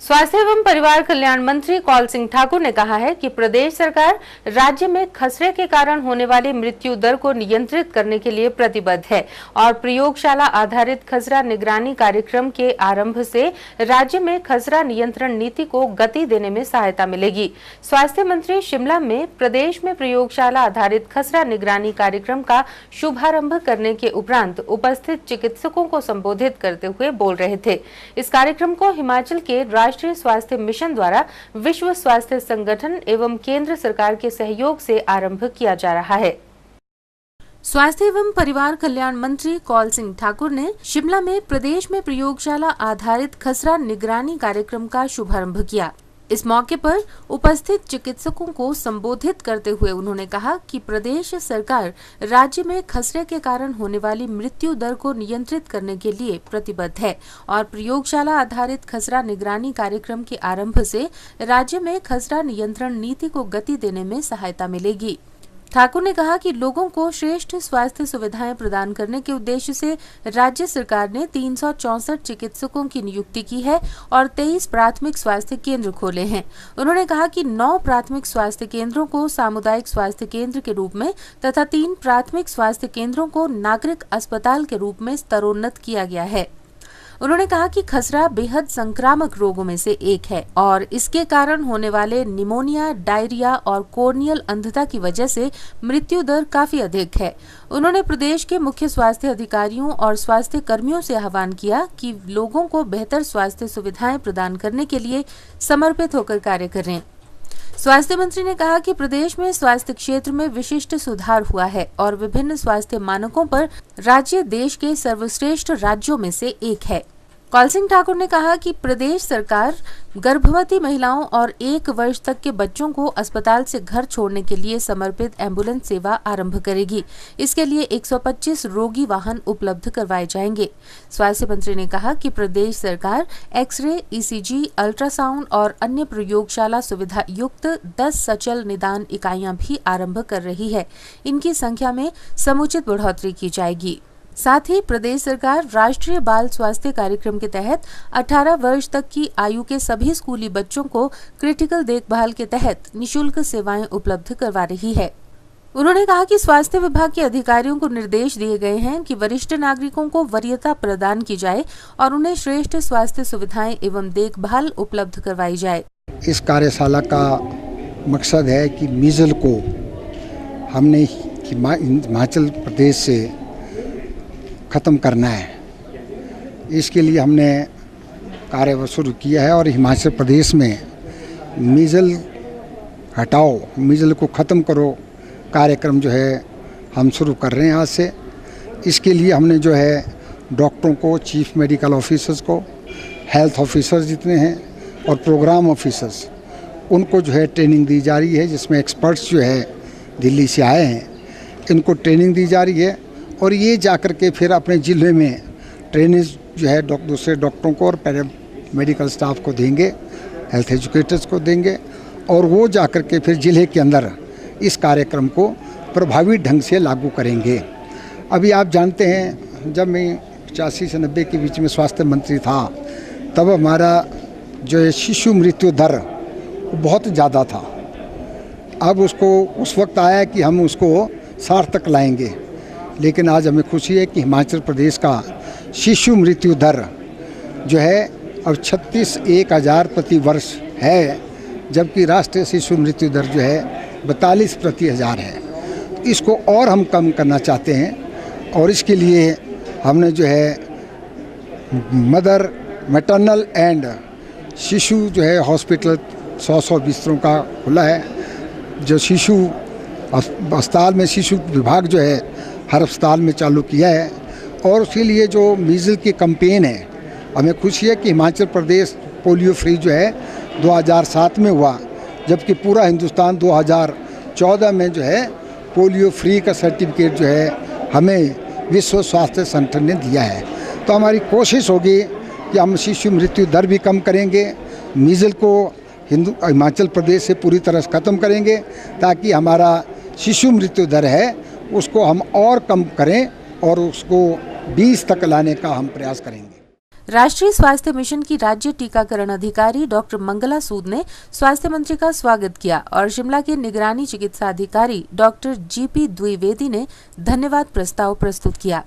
स्वास्थ्य एवं परिवार कल्याण मंत्री कौल सिंह ठाकुर ने कहा है कि प्रदेश सरकार राज्य में खसरे के कारण होने वाली मृत्यु दर को नियंत्रित करने के लिए प्रतिबद्ध है और प्रयोगशाला आधारित खसरा निगरानी कार्यक्रम के आरंभ से राज्य में खसरा नियंत्रण नीति को गति देने में सहायता मिलेगी। स्वास्थ्य मंत्री शिमला में प्रदेश में प्रयोगशाला आधारित खसरा निगरानी कार्यक्रम का शुभारंभ करने के उपरांत उपस्थित चिकित्सकों को संबोधित करते हुए बोल रहे थे। इस कार्यक्रम को हिमाचल के राष्ट्रीय स्वास्थ्य मिशन द्वारा विश्व स्वास्थ्य संगठन एवं केंद्र सरकार के सहयोग से आरंभ किया जा रहा है। स्वास्थ्य एवं परिवार कल्याण मंत्री कौल सिंह ठाकुर ने शिमला में प्रदेश में प्रयोगशाला आधारित खसरा निगरानी कार्यक्रम का शुभारंभ किया। इस मौके पर उपस्थित चिकित्सकों को संबोधित करते हुए उन्होंने कहा कि प्रदेश सरकार राज्य में खसरे के कारण होने वाली मृत्यु दर को नियंत्रित करने के लिए प्रतिबद्ध है और प्रयोगशाला आधारित खसरा निगरानी कार्यक्रम के आरंभ से राज्य में खसरा नियंत्रण नीति को गति देने में सहायता मिलेगी। ठाकुर ने कहा कि लोगों को श्रेष्ठ स्वास्थ्य सुविधाएं प्रदान करने के उद्देश्य से राज्य सरकार ने 364 चिकित्सकों की नियुक्ति की है और 23 प्राथमिक स्वास्थ्य केंद्र खोले हैं। उन्होंने कहा कि 9 प्राथमिक स्वास्थ्य केंद्रों को सामुदायिक स्वास्थ्य केंद्र के रूप में तथा 3 प्राथमिक स्वास्थ्य केंद्रों को नागरिक अस्पताल के रूप में स्तरोन्नत किया गया है। उन्होंने कहा कि खसरा बेहद संक्रामक रोगों में से एक है और इसके कारण होने वाले निमोनिया, डायरिया और कॉर्नियल अंधता की वजह से मृत्यु दर काफी अधिक है। उन्होंने प्रदेश के मुख्य स्वास्थ्य अधिकारियों और स्वास्थ्य कर्मियों से आह्वान किया कि लोगों को बेहतर स्वास्थ्य सुविधाएं प्रदान करने के लिए समर्पित होकर कार्य करें। स्वास्थ्य मंत्री ने कहा कि प्रदेश में स्वास्थ्य क्षेत्र में विशिष्ट सुधार हुआ है और विभिन्न स्वास्थ्य मानकों पर राज्य देश के सर्वश्रेष्ठ राज्यों में से एक है। कौल सिंह ठाकुर ने कहा कि प्रदेश सरकार गर्भवती महिलाओं और 1 वर्ष तक के बच्चों को अस्पताल से घर छोड़ने के लिए समर्पित एम्बुलेंस सेवा आरंभ करेगी। इसके लिए 125 रोगी वाहन उपलब्ध करवाए जाएंगे। स्वास्थ्य मंत्री ने कहा कि प्रदेश सरकार एक्सरे, ईसीजी, अल्ट्रासाउंड और अन्य प्रयोगशाला सुविधा युक्त 10 सचल निदान इकाइयां भी आरंभ कर रही है। इनकी संख्या में समुचित बढ़ोतरी की जाएगी। साथ ही प्रदेश सरकार राष्ट्रीय बाल स्वास्थ्य कार्यक्रम के तहत 18 वर्ष तक की आयु के सभी स्कूली बच्चों को क्रिटिकल देखभाल के तहत निशुल्क सेवाएं उपलब्ध करवा रही है। उन्होंने कहा कि स्वास्थ्य विभाग के अधिकारियों को निर्देश दिए गए हैं कि वरिष्ठ नागरिकों को वरीयता प्रदान की जाए और उन्हें श्रेष्ठ स्वास्थ्य सुविधाएं एवं देखभाल उपलब्ध करवाई जाए। इस कार्यशाला का मकसद है कि मीजल को हमने हिमाचल प्रदेश से ख़त्म करना है। इसके लिए हमने कार्य शुरू किया है और हिमाचल प्रदेश में मीजल हटाओ, मीजल को ख़त्म करो कार्यक्रम जो है हम शुरू कर रहे हैं आज से। इसके लिए हमने जो है डॉक्टरों को, चीफ मेडिकल ऑफिसर्स को, हेल्थ ऑफिसर्स जितने हैं और प्रोग्राम ऑफिसर्स, उनको जो है ट्रेनिंग दी जा रही है, जिसमें एक्सपर्ट्स जो है दिल्ली से आए हैं, इनको ट्रेनिंग दी जा रही है और ये जाकर के फिर अपने ज़िले में ट्रेनिंग जो है दूसरे डॉक्टरों को और पैरा मेडिकल स्टाफ को देंगे, हेल्थ एजुकेटर्स को देंगे और वो जाकर के फिर ज़िले के अंदर इस कार्यक्रम को प्रभावी ढंग से लागू करेंगे। अभी आप जानते हैं, जब मैं 85 से 90 के बीच में स्वास्थ्य मंत्री था, तब हमारा जो है शिशु मृत्यु दर बहुत ज़्यादा था। अब उसको उस वक्त आया कि हम उसको 60 तक लाएंगे, लेकिन आज हमें खुशी है कि हिमाचल प्रदेश का शिशु मृत्यु दर जो है अब 36,000 प्रति वर्ष है, जबकि राष्ट्रीय शिशु मृत्यु दर जो है 42 प्रति हज़ार है। इसको और हम कम करना चाहते हैं और इसके लिए हमने जो है मदर मैटरनल एंड शिशु जो है हॉस्पिटल 100 बिस्तरों का खुला है। जो शिशु अस्पताल में शिशु विभाग जो है हर अस्पताल में चालू किया है। और उसके लिए जो मीज़ल की कैंपेन है, हमें खुशी है कि हिमाचल प्रदेश पोलियो फ्री जो है 2007 में हुआ, जबकि पूरा हिंदुस्तान 2014 में जो है पोलियो फ्री का सर्टिफिकेट जो है हमें विश्व स्वास्थ्य संगठन ने दिया है। तो हमारी कोशिश होगी कि हम शिशु मृत्यु दर भी कम करेंगे, मीज़ल को हिमाचल प्रदेश से पूरी तरह से ख़त्म करेंगे, ताकि हमारा शिशु मृत्यु दर है उसको हम और कम करें और उसको 20 तक लाने का हम प्रयास करेंगे। राष्ट्रीय स्वास्थ्य मिशन की राज्य टीकाकरण अधिकारी डॉक्टर मंगला सूद ने स्वास्थ्य मंत्री का स्वागत किया और शिमला के निगरानी चिकित्सा अधिकारी डॉक्टर जीपी द्विवेदी ने धन्यवाद प्रस्ताव प्रस्तुत किया।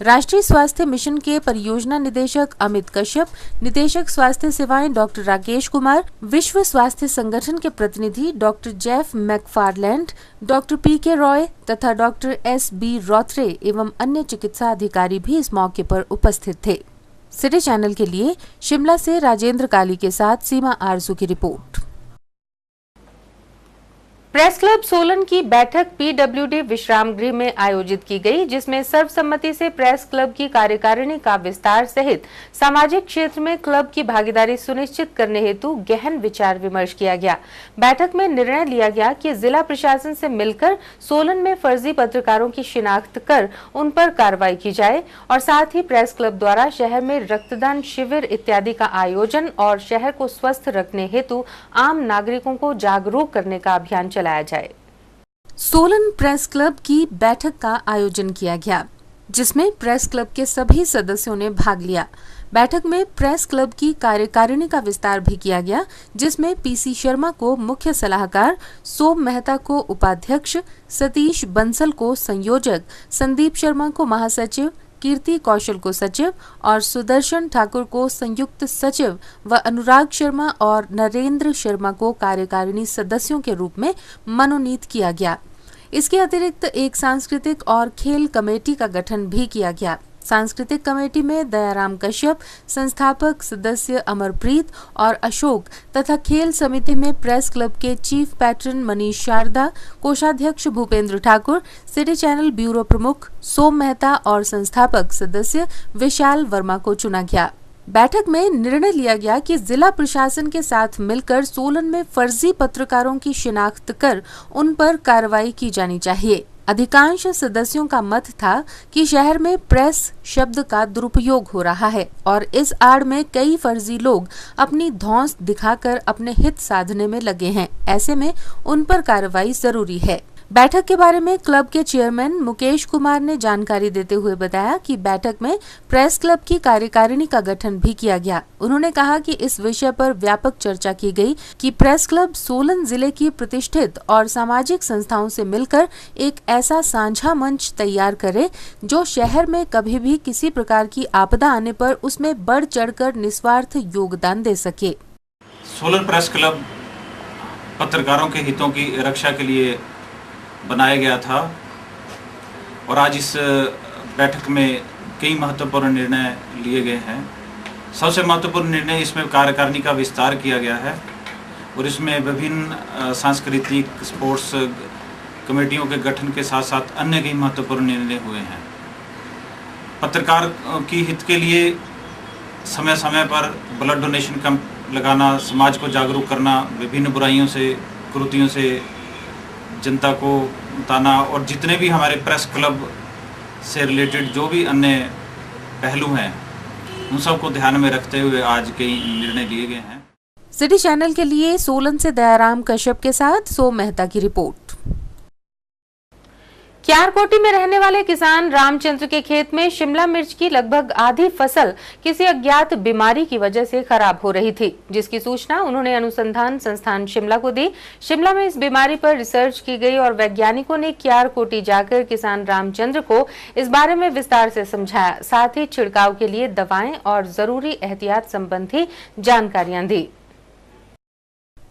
राष्ट्रीय स्वास्थ्य मिशन के परियोजना निदेशक अमित कश्यप, निदेशक स्वास्थ्य सेवाएं डॉक्टर राकेश कुमार, विश्व स्वास्थ्य संगठन के प्रतिनिधि डॉक्टर जेफ मैकफारलैंड, डॉक्टर पीके रॉय तथा डॉक्टर एसबी रॉथरे एवं अन्य चिकित्सा अधिकारी भी इस मौके पर उपस्थित थे। सिटी चैनल के लिए शिमला से राजेंद्र काली के साथ सीमा आरजू की रिपोर्ट। प्रेस क्लब सोलन की बैठक पीडब्ल्यूडी विश्राम गृह में आयोजित की गई, जिसमें सर्वसम्मति से प्रेस क्लब की कार्यकारिणी का विस्तार सहित सामाजिक क्षेत्र में क्लब की भागीदारी सुनिश्चित करने हेतु गहन विचार विमर्श किया गया। बैठक में निर्णय लिया गया कि जिला प्रशासन से मिलकर सोलन में फर्जी पत्रकारों की शिनाख्त कर उन पर कार्रवाई की जाए और साथ ही प्रेस क्लब द्वारा शहर में रक्तदान शिविर इत्यादि का आयोजन और शहर को स्वस्थ रखने हेतु आम नागरिकों को जागरूक करने का अभियान चलाया जाए। सोलन प्रेस क्लब की बैठक का आयोजन किया गया, जिसमें प्रेस क्लब के सभी सदस्यों ने भाग लिया। बैठक में प्रेस क्लब की कार्यकारिणी का विस्तार भी किया गया, जिसमें पीसी शर्मा को मुख्य सलाहकार, सोम मेहता को उपाध्यक्ष, सतीश बंसल को संयोजक, संदीप शर्मा को महासचिव, कीर्ति कौशल को सचिव और सुदर्शन ठाकुर को संयुक्त सचिव व अनुराग शर्मा और नरेंद्र शर्मा को कार्यकारिणी सदस्यों के रूप में मनोनीत किया गया। इसके अतिरिक्त एक सांस्कृतिक और खेल कमेटी का गठन भी किया गया। सांस्कृतिक कमेटी में दयाराम कश्यप, संस्थापक सदस्य अमरप्रीत और अशोक तथा खेल समिति में प्रेस क्लब के चीफ पैट्रन मनीष शारदा, कोषाध्यक्ष Bhupendra Thakur, city channel bureau प्रमुख सोम मेहता और संस्थापक सदस्य विशाल वर्मा को चुना गया। बैठक में निर्णय लिया गया कि जिला प्रशासन के साथ मिलकर सोलन में फर्जी पत्रकारों की शिनाख्त कर उन पर कार्रवाई की जानी चाहिए। अधिकांश सदस्यों का मत था कि शहर में प्रेस शब्द का दुरुपयोग हो रहा है और इस आड़ में कई फर्जी लोग अपनी धौंस दिखाकर अपने हित साधने में लगे हैं। ऐसे में उन पर कार्रवाई जरूरी है। बैठक के बारे में क्लब के चेयरमैन मुकेश कुमार ने जानकारी देते हुए बताया कि बैठक में प्रेस क्लब की कार्यकारिणी का गठन भी किया गया। उन्होंने कहा कि इस विषय पर व्यापक चर्चा की गई कि प्रेस क्लब सोलन जिले की प्रतिष्ठित और सामाजिक संस्थाओं से मिलकर एक ऐसा साझा मंच तैयार करे जो शहर में कभी भी किसी प्रकार की आपदा आने पर उसमें बढ़ चढ़कर निस्वार्थ योगदान दे सके। सोलन प्रेस क्लब पत्रकारों के हितों की रक्षा के लिए बनाया गया था और आज इस बैठक में कई महत्वपूर्ण निर्णय लिए गए हैं। सबसे महत्वपूर्ण निर्णय इसमें कार्यकारिणी का विस्तार किया गया है और इसमें विभिन्न सांस्कृतिक स्पोर्ट्स कमेटियों के गठन के साथ साथ अन्य कई महत्वपूर्ण निर्णय हुए हैं। पत्रकार की हित के लिए समय समय पर ब्लड डोनेशन कैंप लगाना, समाज को जागरूक करना, विभिन्न बुराइयों से कुरीतियों से जनता को बताना और जितने भी हमारे प्रेस क्लब से रिलेटेड जो भी अन्य पहलू हैं उन सबको ध्यान में रखते हुए आज कई निर्णय लिए गए हैं। सिटी चैनल के लिए सोलन से दयाराम कश्यप के साथ सोम मेहता की रिपोर्ट। क्यारकोटी में रहने वाले किसान रामचंद्र के खेत में शिमला मिर्च की लगभग आधी फसल किसी अज्ञात बीमारी की वजह से खराब हो रही थी, जिसकी सूचना उन्होंने अनुसंधान संस्थान शिमला को दी। शिमला में इस बीमारी पर रिसर्च की गई और वैज्ञानिकों ने क्यारकोटी जाकर किसान रामचंद्र को इस बारे में विस्तार से समझाया, साथ ही छिड़काव के लिए दवाएं और जरूरी एहतियात संबंधी जानकारियां दी।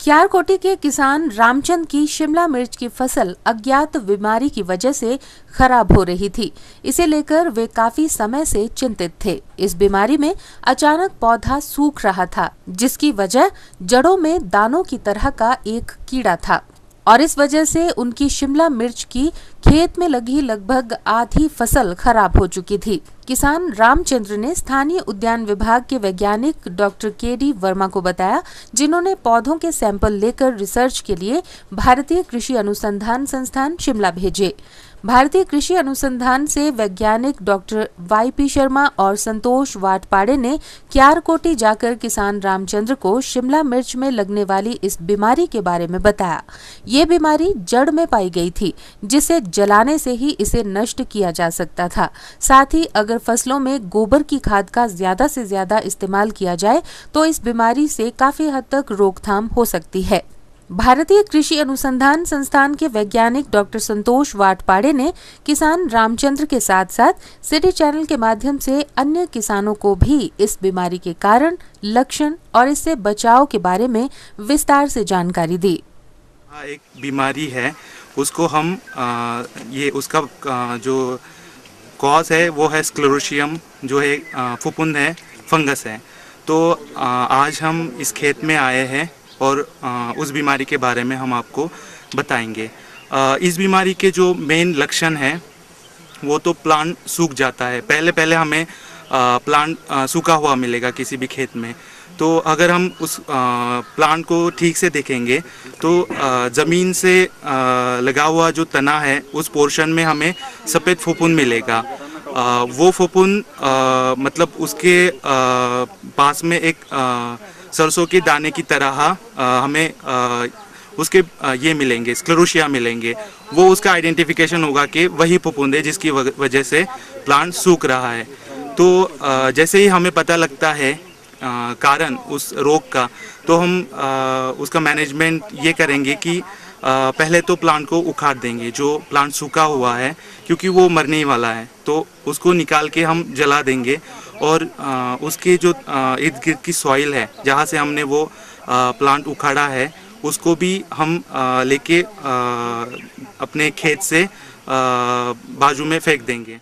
क्यारकोटी के किसान रामचंद की शिमला मिर्च की फसल अज्ञात बीमारी की वजह से खराब हो रही थी। इसे लेकर वे काफी समय से चिंतित थे। इस बीमारी में अचानक पौधा सूख रहा था, जिसकी वजह जड़ों में दानों की तरह का एक कीड़ा था और इस वजह से उनकी शिमला मिर्च की खेत में लगी लगभग आधी फसल खराब हो चुकी थी। किसान रामचंद्र ने स्थानीय उद्यान विभाग के वैज्ञानिक डॉक्टर के.डी. वर्मा को बताया, जिन्होंने पौधों के सैंपल लेकर रिसर्च के लिए भारतीय कृषि अनुसंधान संस्थान शिमला भेजे। भारतीय कृषि अनुसंधान से वैज्ञानिक डॉक्टर वाई.पी. शर्मा और संतोष वाटपाड़े ने क्यारकोटी जाकर किसान रामचंद्र को शिमला मिर्च में लगने वाली इस बीमारी के बारे में बताया। ये बीमारी जड़ में पाई गई थी, जिसे जलाने से ही इसे नष्ट किया जा सकता था। साथ ही अगर फसलों में गोबर की खाद का ज्यादा से ज्यादा इस्तेमाल किया जाए तो इस बीमारी से काफी हद तक रोकथाम हो सकती है। भारतीय कृषि अनुसंधान संस्थान के वैज्ञानिक डॉक्टर संतोष वाटपाड़े ने किसान रामचंद्र के साथ साथ सिटी चैनल के माध्यम से अन्य किसानों को भी इस बीमारी के कारण, लक्षण और इससे बचाव के बारे में विस्तार से जानकारी दी। एक बीमारी है, उसको हम उसका जो कॉज है वो है स्क्लेरोशियम, जो है फफूंद है, फंगस है। तो आज हम इस खेत में आए हैं और उस बीमारी के बारे में हम आपको बताएंगे। इस बीमारी के जो मेन लक्षण हैं वो तो प्लांट सूख जाता है। पहले हमें प्लांट सूखा हुआ मिलेगा किसी भी खेत में। तो अगर हम उस प्लांट को ठीक से देखेंगे तो ज़मीन से लगा हुआ जो तना है उस पोर्शन में हमें सफ़ेद फफूंद मिलेगा। वो फफूंद मतलब उसके पास में एक सरसों के दाने की तरह हमें उसके ये मिलेंगे, स्क्लेरोशिया मिलेंगे। वो उसका आइडेंटिफिकेशन होगा कि वही फफूंद है जिसकी वजह से प्लांट सूख रहा है। तो जैसे ही हमें पता लगता है कारण उस रोग का, तो हम उसका मैनेजमेंट ये करेंगे कि पहले तो प्लांट को उखाड़ देंगे, जो प्लांट सूखा हुआ है, क्योंकि वो मरने ही वाला है। तो उसको निकाल के हम जला देंगे और उसके जो इर्द गिर्द की सॉइल है जहाँ से हमने वो प्लांट उखाड़ा है उसको भी हम लेके अपने खेत से बाजू में फेंक देंगे।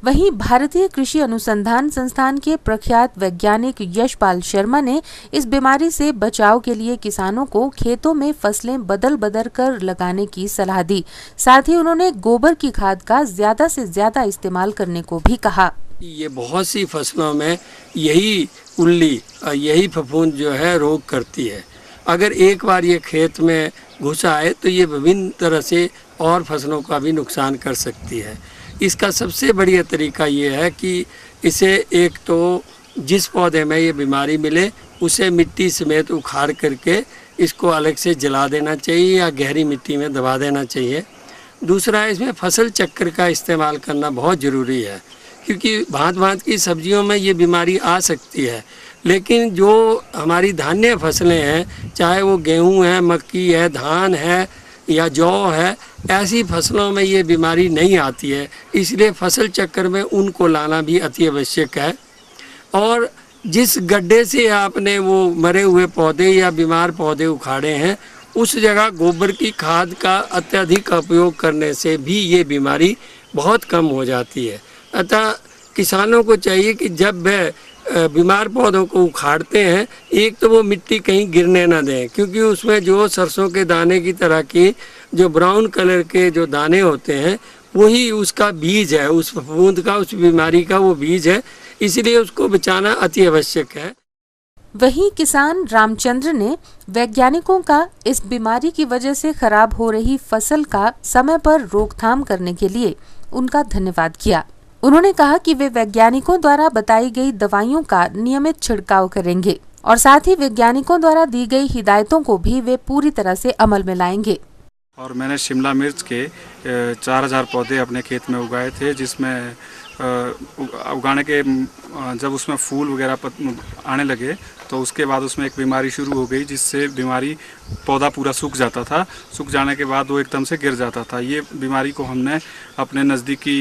वहीं भारतीय कृषि अनुसंधान संस्थान के प्रख्यात वैज्ञानिक यशपाल शर्मा ने इस बीमारी से बचाव के लिए किसानों को खेतों में फसलें बदल कर लगाने की सलाह दी। साथ ही उन्होंने गोबर की खाद का ज्यादा से ज्यादा इस्तेमाल करने को भी कहा। ये बहुत सी फसलों में यही उल्ली, यही फफूंद जो है रोग करती है। अगर एक बार ये खेत में घुस आए तो ये विभिन्न तरह से और फसलों का भी नुकसान कर सकती है। इसका सबसे बढ़िया तरीका ये है कि इसे एक तो जिस पौधे में ये बीमारी मिले उसे मिट्टी समेत उखाड़ करके इसको अलग से जला देना चाहिए या गहरी मिट्टी में दबा देना चाहिए। दूसरा, इसमें फसल चक्र का इस्तेमाल करना बहुत ज़रूरी है, क्योंकि भांत की सब्जियों में ये बीमारी आ सकती है, लेकिन जो हमारी धान्य फसलें हैं, चाहे वो गेहूँ है, मक्की है, धान है या जौ है, ऐसी फसलों में ये बीमारी नहीं आती है। इसलिए फसल चक्र में उनको लाना भी अति आवश्यक है। और जिस गड्ढे से आपने वो मरे हुए पौधे या बीमार पौधे उखाड़े हैं, उस जगह गोबर की खाद का अत्यधिक उपयोग करने से भी ये बीमारी बहुत कम हो जाती है। अतः किसानों को चाहिए कि जब वह बीमार पौधों को उखाड़ते हैं, एक तो वो मिट्टी कहीं गिरने ना दें, क्योंकि उसमें जो सरसों के दाने की तरह की जो ब्राउन कलर के जो दाने होते हैं वही उसका बीज है, उस फफूंद का, उस बीमारी का वो बीज है। इसलिए उसको बचाना अति आवश्यक है। वहीं किसान रामचंद्र ने वैज्ञानिकों का इस बीमारी की वजह से खराब हो रही फसल का समय पर रोकथाम करने के लिए उनका धन्यवाद किया। उन्होंने कहा कि वे वैज्ञानिकों द्वारा बताई गई दवाइयों का नियमित छिड़काव करेंगे और साथ ही वैज्ञानिकों द्वारा दी गई हिदायतों को भी वे पूरी तरह से अमल में लाएंगे। और मैंने शिमला मिर्च के 4000 पौधे अपने खेत में उगाए थे, जिसमें उगाने के जब उसमें फूल वगैरह आने लगे तो उसके बाद उसमें एक बीमारी शुरू हो गई, जिससे बीमारी पौधा पूरा सूख जाता था। सूख जाने के बाद वो एकदम से गिर जाता था। ये बीमारी को हमने अपने नज़दीकी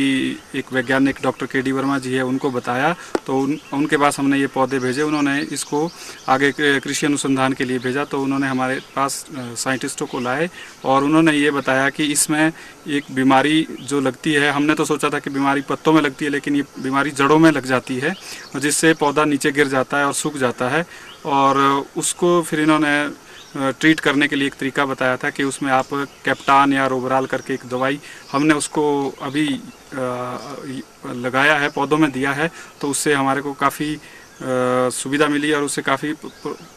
एक वैज्ञानिक डॉक्टर के डी वर्मा जी है उनको बताया, तो उनके पास हमने ये पौधे भेजे। उन्होंने इसको आगे कृषि अनुसंधान के लिए भेजा, तो उन्होंने हमारे पास साइंटिस्टों को लाए और उन्होंने ये बताया कि इसमें एक बीमारी जो लगती है, हमने तो सोचा था कि बीमारी पत्तों में लगती है, लेकिन ये बीमारी जड़ों में लग जाती है, जिससे पौधा नीचे गिर जाता है और सूख जाता है। और उसको फिर इन्होंने ट्रीट करने के लिए एक तरीका बताया था कि उसमें आप कैप्टान या रोबराल करके एक दवाई, हमने उसको अभी लगाया है, पौधों में दिया है, तो उससे हमारे को काफ़ी सुविधा मिली और उससे काफ़ी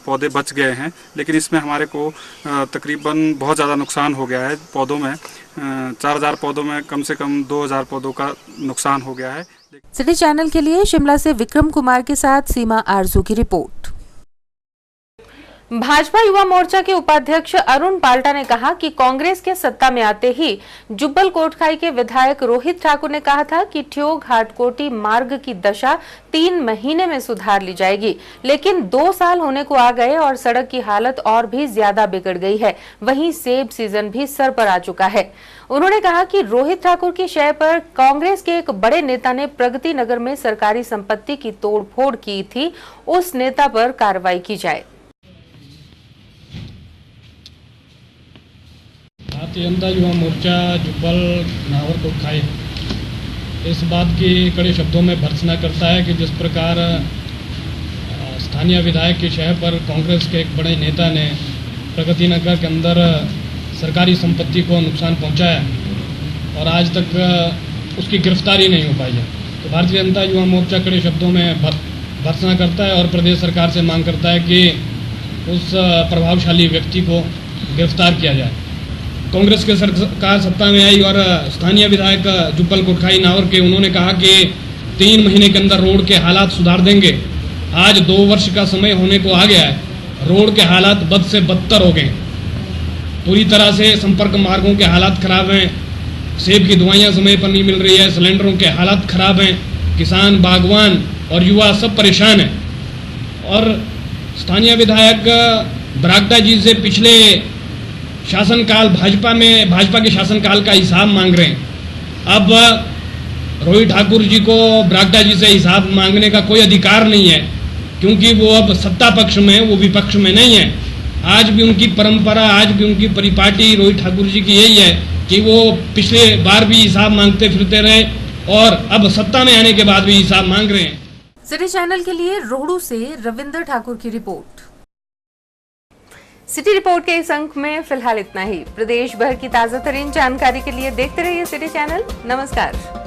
पौधे बच गए हैं। लेकिन इसमें हमारे को तकरीबन बहुत ज़्यादा नुकसान हो गया है पौधों में। 4000 पौधों में कम से कम 2000 पौधों का नुकसान हो गया है। सिटी चैनल के लिए शिमला से विक्रम कुमार के साथ सीमा आरजू की रिपोर्ट। भाजपा युवा मोर्चा के उपाध्यक्ष अरुण पाल्टा ने कहा कि कांग्रेस के सत्ता में आते ही जुब्बल कोटखाई के विधायक रोहित ठाकुर ने कहा था कि ठियोग हाटकोटी मार्ग की दशा 3 महीने में सुधार ली जाएगी, लेकिन 2 साल होने को आ गए और सड़क की हालत और भी ज्यादा बिगड़ गई है। वहीं सेब सीजन भी सर पर आ चुका है। उन्होंने कहा कि रोहित ठाकुर की शय पर कांग्रेस के एक बड़े नेता ने प्रगति नगर में सरकारी संपत्ति की तोड़फोड़ की थी, उस नेता पर कार्रवाई की जाए। भारतीय जनता युवा मोर्चा जुब्बल नावर कोटखाई इस बात की कड़े शब्दों में भर्त्सना करता है कि जिस प्रकार स्थानीय विधायक की शय पर कांग्रेस के एक बड़े नेता ने प्रगति नगर के अंदर सरकारी संपत्ति को नुकसान पहुंचाया और आज तक उसकी गिरफ्तारी नहीं हो पाई है, तो भारतीय जनता युवा मोर्चा कड़े शब्दों में भर्त्सना करता है और प्रदेश सरकार से मांग करता है कि उस प्रभावशाली व्यक्ति को गिरफ्तार किया जाए। कांग्रेस के सरकार सत्ता में आई और स्थानीय विधायक जुब्बल कोटखाई नावर के उन्होंने कहा कि 3 महीने के अंदर रोड के हालात सुधार देंगे। आज 2 वर्ष का समय होने को आ गया है, रोड के हालात बद से बदतर हो गए। पूरी तरह से संपर्क मार्गों के हालात खराब हैं, सेब की दवाइयाँ समय पर नहीं मिल रही है, सिलेंडरों के हालात खराब हैं, किसान, बागवान और युवा सब परेशान हैं। और स्थानीय विधायक बरागटा जी से पिछले शासनकाल भाजपा के शासनकाल का हिसाब मांग रहे हैं। अब रोहित ठाकुर जी को बरागटा जी से हिसाब मांगने का कोई अधिकार नहीं है, क्योंकि वो अब सत्ता पक्ष में, वो विपक्ष में नहीं है। आज भी उनकी परंपरा, आज भी उनकी परिपाटी रोहित ठाकुर जी की यही है कि वो पिछले बार भी हिसाब मांगते फिरते रहे और अब सत्ता में आने के बाद भी हिसाब मांग रहे हैं। सिटी चैनल के लिए रोहड़ू से रविंदर ठाकुर की रिपोर्ट। सिटी रिपोर्ट के इस अंक में फिलहाल इतना ही। प्रदेश भर की ताजा तरीन जानकारी के लिए देखते रहिए सिटी चैनल। नमस्कार।